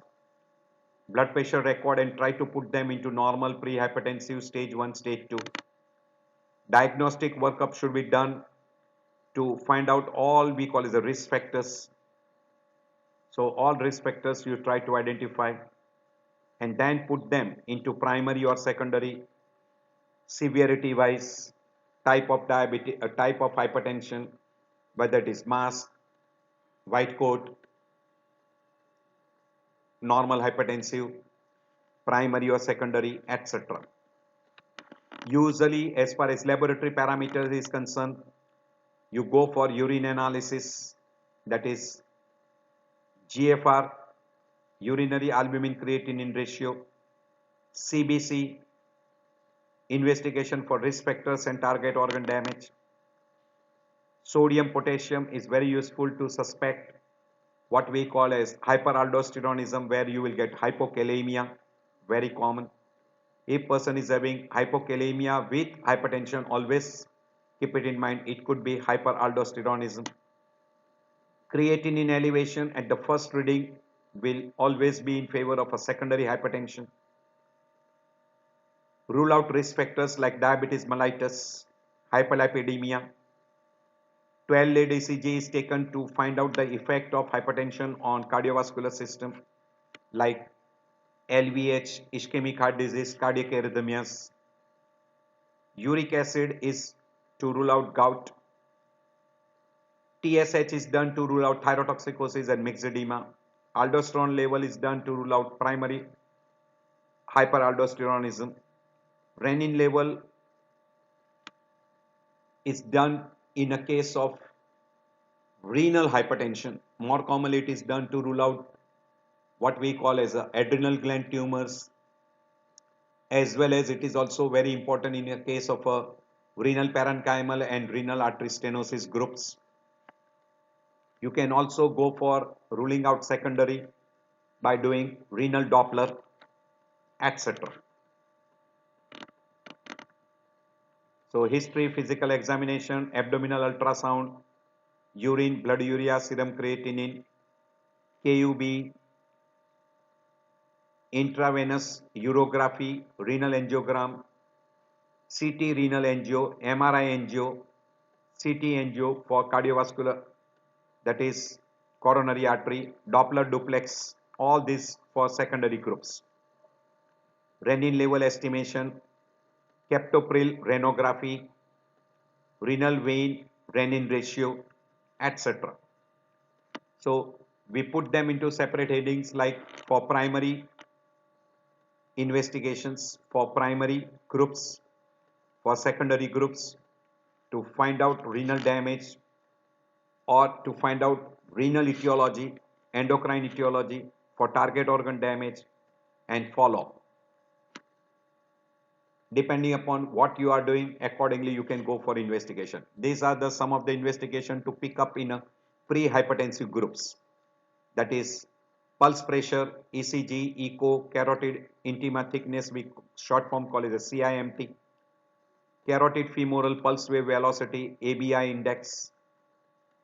blood pressure record and try to put them into normal pre-hypertensive stage 1, stage 2. Diagnostic workup should be done to find out all we call as the risk factors. So all risk factors you try to identify and then put them into primary or secondary, severity wise, type of diabetes, type of hypertension, whether it is mass, white coat, normal hypertensive, primary or secondary, etc. Usually, as far as laboratory parameters is concerned, you go for urine analysis, that is GFR, urinary albumin creatinine ratio, CBC, investigation for risk factors and target organ damage. Sodium potassium is very useful to suspect what we call as hyperaldosteronism, where you will get hypokalemia, very common. If person is having hypokalemia with hypertension, always keep it in mind, it could be hyperaldosteronism. Creatinine elevation at the first reading will always be in favor of a secondary hypertension. Rule out risk factors like diabetes mellitus, hyperlipidemia. 12-lead ECG is taken to find out the effect of hypertension on cardiovascular system like LVH, ischemic heart disease, cardiac arrhythmias. Uric acid is to rule out gout. TSH is done to rule out thyrotoxicosis and myxedema. Aldosterone level is done to rule out primary hyperaldosteronism. Renin level is done in a case of renal hypertension. More commonly, it is done to rule out what we call as adrenal gland tumors, as well as it is also very important in a case of a renal parenchymal and renal artery stenosis groups. You can also go for ruling out secondary by doing renal Doppler, etc. So history, physical examination, abdominal ultrasound, urine, blood urea, serum creatinine, KUB, intravenous urography, renal angiogram, CT renal angio, MRI angio, CT angio for cardiovascular, that is coronary artery, Doppler duplex, all these for secondary groups. Renin level estimation, captopril renography, renal vein renin ratio, etc. So we put them into separate headings, like for primary investigations, for primary groups, for secondary groups, to find out renal damage or to find out renal etiology, endocrine etiology, for target organ damage, and follow-up. Depending upon what you are doing, accordingly you can go for investigation. These are the some of the investigation to pick up in a pre-hypertensive groups. That is pulse pressure, ECG, echo, carotid intima thickness, we short form call it a CIMT, carotid femoral pulse wave velocity, ABI index,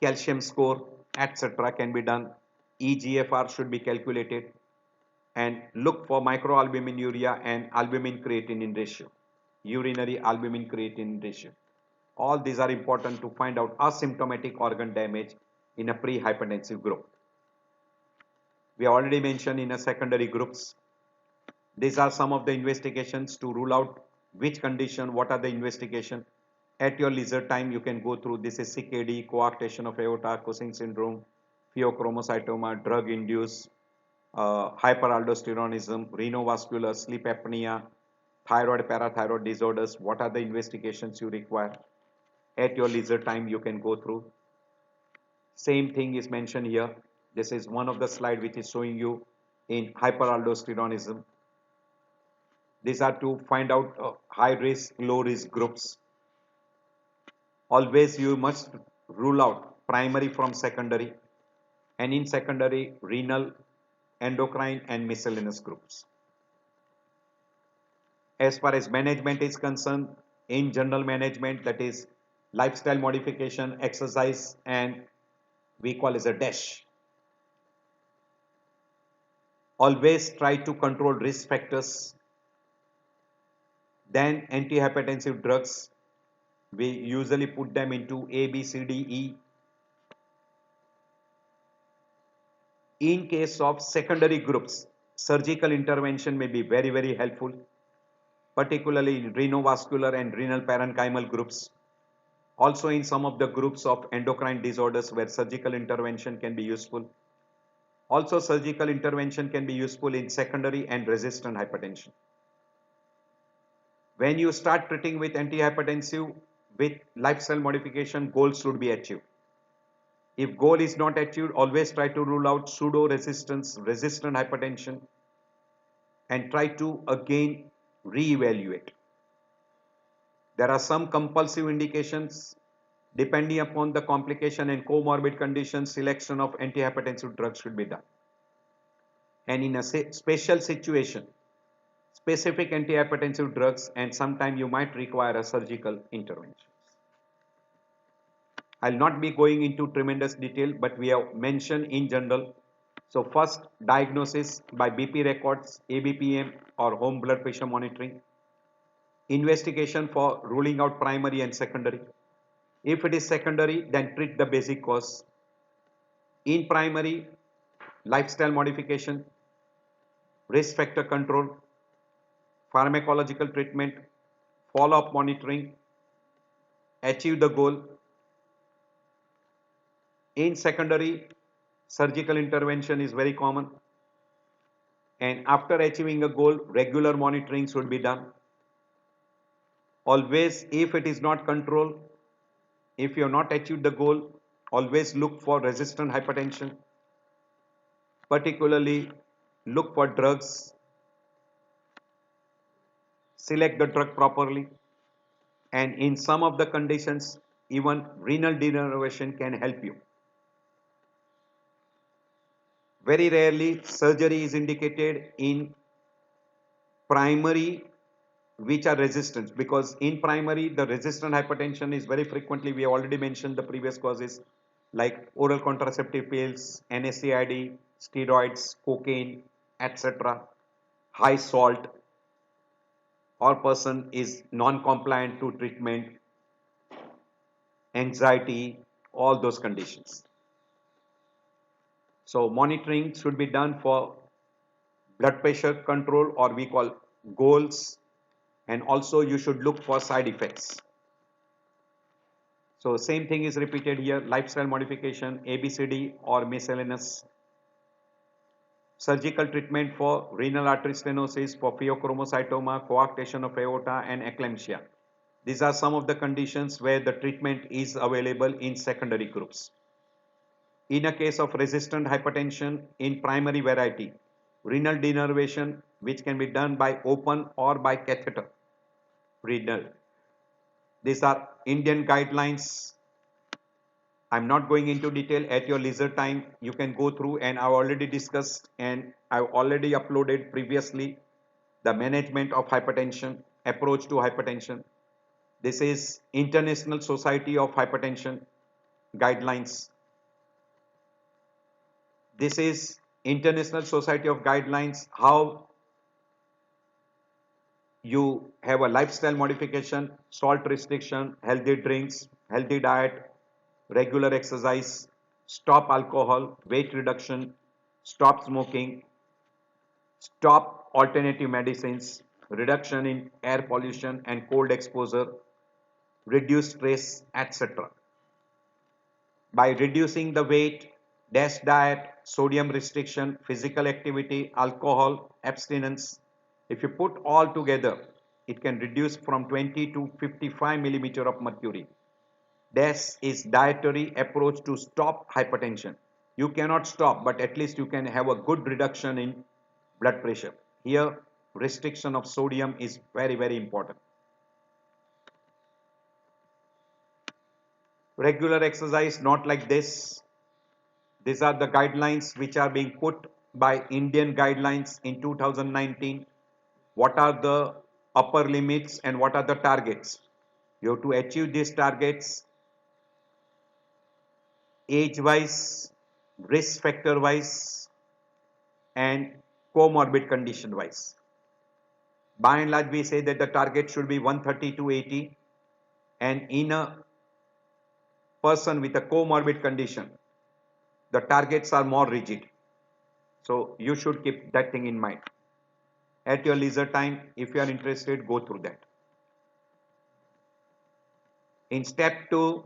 calcium score, etc. can be done. eGFR should be calculated, and look for microalbuminuria and albumin creatinine ratio, urinary albumin creatinine ratio. All these are important to find out asymptomatic organ damage in a pre-hypertensive group. We already mentioned in a secondary groups. These are some of the investigations to rule out which condition, what are the investigation. At your leisure time, you can go through. This is CKD, coarctation of aorta, Cushing syndrome, pheochromocytoma, drug-induced hyperaldosteronism, renovascular, sleep apnea, thyroid, parathyroid disorders. What are the investigations you require? At your leisure time, you can go through. Same thing is mentioned here. This is one of the slide which is showing you in hyperaldosteronism. These are to find out high risk, low risk groups. Always you must rule out primary from secondary, and in secondary renal, endocrine and miscellaneous groups. As far as management is concerned, in general management, that is lifestyle modification, exercise, and we call as a DASH. Always try to control risk factors. Then antihypertensive drugs, we usually put them into A, B, C, D, E. In case of secondary groups, surgical intervention may be very, very helpful, particularly in renovascular and renal parenchymal groups. Also in some of the groups of endocrine disorders where surgical intervention can be useful. Also surgical intervention can be useful in secondary and resistant hypertension. When you start treating with antihypertensive, with lifestyle modification, goals should be achieved. If goal is not achieved, always try to rule out pseudo-resistance, resistant hypertension, and try to again re-evaluate. There are some compulsive indications. Depending upon the complication and comorbid conditions, selection of antihypertensive drugs should be done. And in a special situation, specific antihypertensive drugs, and sometimes you might require a surgical intervention. I'll not be going into tremendous detail, but we have mentioned in general. So first, diagnosis by BP records, ABPM or home blood pressure monitoring. Investigation for ruling out primary and secondary. If it is secondary, then treat the basic cause. In primary, lifestyle modification, risk factor control, pharmacological treatment, follow-up monitoring, achieve the goal. In secondary, surgical intervention is very common, and after achieving a goal, regular monitoring should be done. Always, if it is not controlled, if you have not achieved the goal, always look for resistant hypertension. Particularly, look for drugs, select the drug properly, and in some of the conditions, even renal denervation can help you. Very rarely, surgery is indicated in primary which are resistant, because in primary the resistant hypertension is very frequently, we have already mentioned the previous causes like oral contraceptive pills, NSAID, steroids, cocaine, etc. high salt, or person is non-compliant to treatment, anxiety, all those conditions. So monitoring should be done for blood pressure control, or we call goals, and also you should look for side effects. So same thing is repeated here: lifestyle modification, ABCD or miscellaneous. Surgical treatment for renal artery stenosis, for pheochromocytoma, coarctation of aorta, and eclampsia. These are some of the conditions where the treatment is available in secondary groups. In a case of resistant hypertension in primary variety, renal denervation, which can be done by open or by catheter renal. These are Indian guidelines. I'm not going into detail. At your leisure time, you can go through, and I've already discussed and I've already uploaded previously the management of hypertension, approach to hypertension. This is International Society of Hypertension guidelines. This is International Society of Guidelines, how you have a lifestyle modification, salt restriction, healthy drinks, healthy diet, regular exercise, stop alcohol, weight reduction, stop smoking, stop alternative medicines, reduction in air pollution and cold exposure, reduce stress, etc. By reducing the weight, DASH diet, sodium restriction, physical activity, alcohol, abstinence, if you put all together, it can reduce from 20 to 55 millimeter of mercury. DASH is dietary approach to stop hypertension. You cannot stop, but at least you can have a good reduction in blood pressure. Here, restriction of sodium is very, very important. Regular exercise, not like this. These are the guidelines which are being put by Indian guidelines in 2019. What are the upper limits and what are the targets? You have to achieve these targets age-wise, risk factor-wise, and comorbid condition-wise. By and large, we say that the target should be 130 to 80, and in a person with a comorbid condition, the targets are more rigid. So you should keep that thing in mind. At your leisure time, if you are interested, go through that. In step 2,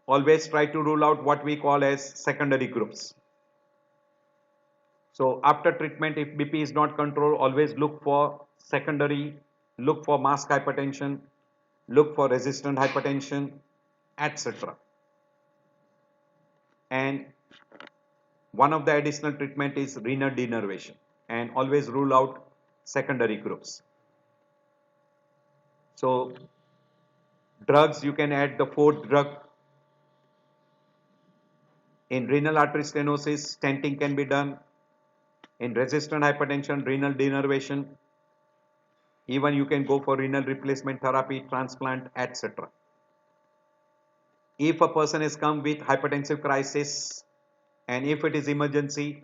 always try to rule out what we call as secondary groups. So after treatment, if BP is not controlled, always look for secondary, look for mask hypertension, look for resistant hypertension, etc. And one of the additional treatment is renal denervation, and always rule out secondary groups. So drugs, you can add the fourth drug. In renal artery stenosis, stenting can be done. In resistant hypertension, renal denervation. Even you can go for renal replacement therapy, transplant, etc. If a person has come with hypertensive crisis, and if it is emergency,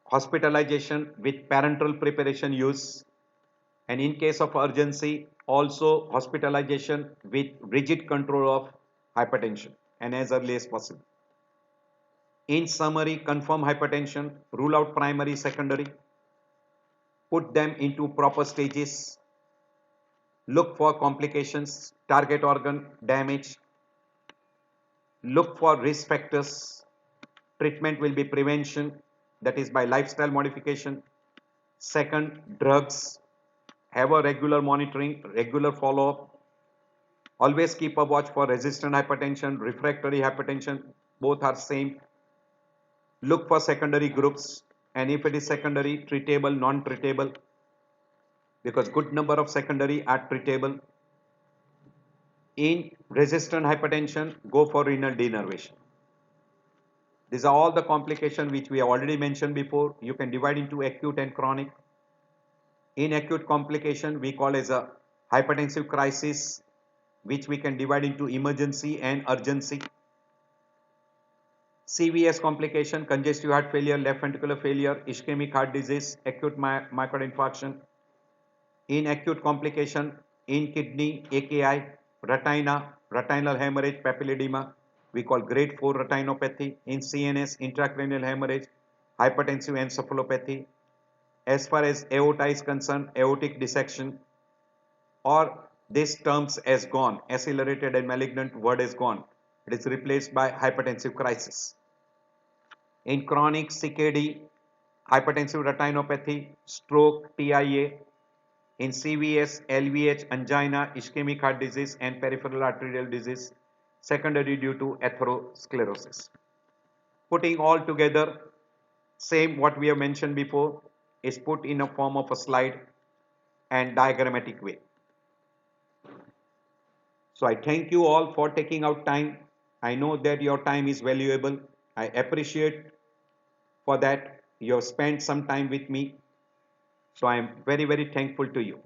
hospitalization with parenteral preparation use, and in case of urgency, also hospitalization with rigid control of hypertension, and as early as possible. In summary, confirm hypertension, rule out primary, secondary, put them into proper stages, look for complications, target organ damage, look for risk factors. Treatment will be prevention, that is by lifestyle modification. Second, drugs. Have a regular monitoring, regular follow-up. Always keep a watch for resistant hypertension, refractory hypertension, both are same. Look for secondary groups, and if it is secondary, treatable, non-treatable, because good number of secondary are treatable. In resistant hypertension, go for renal denervation. These are all the complications which we have already mentioned before. You can divide into acute and chronic. In acute complication, we call as a hypertensive crisis, which we can divide into emergency and urgency. CVS complication, congestive heart failure, left ventricular failure, ischemic heart disease, acute myocardial infarction. In acute complication, in kidney, AKI, retina, retinal hemorrhage, papilledema, we call grade 4 retinopathy. In CNS, intracranial hemorrhage, hypertensive encephalopathy. As far as aorta is concerned, aortic dissection, or this terms has gone, accelerated and malignant word is gone. It is replaced by hypertensive crisis. In chronic CKD, hypertensive retinopathy, stroke, TIA. In CVS, LVH, angina, ischemic heart disease and peripheral arterial disease, secondary due to atherosclerosis. Putting all together, same what we have mentioned before is put in a form of a slide and diagrammatic way. So I thank you all for taking out time. I know that your time is valuable. I appreciate for that you have spent some time with me. So I am very, very thankful to you.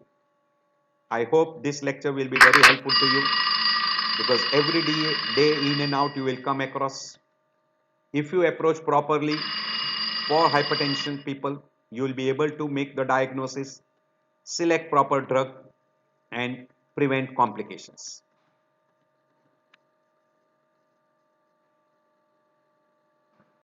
I hope this lecture will be very helpful to you because every day in and out you will come across. If you approach properly for hypertension people, you will be able to make the diagnosis, select proper drug and prevent complications.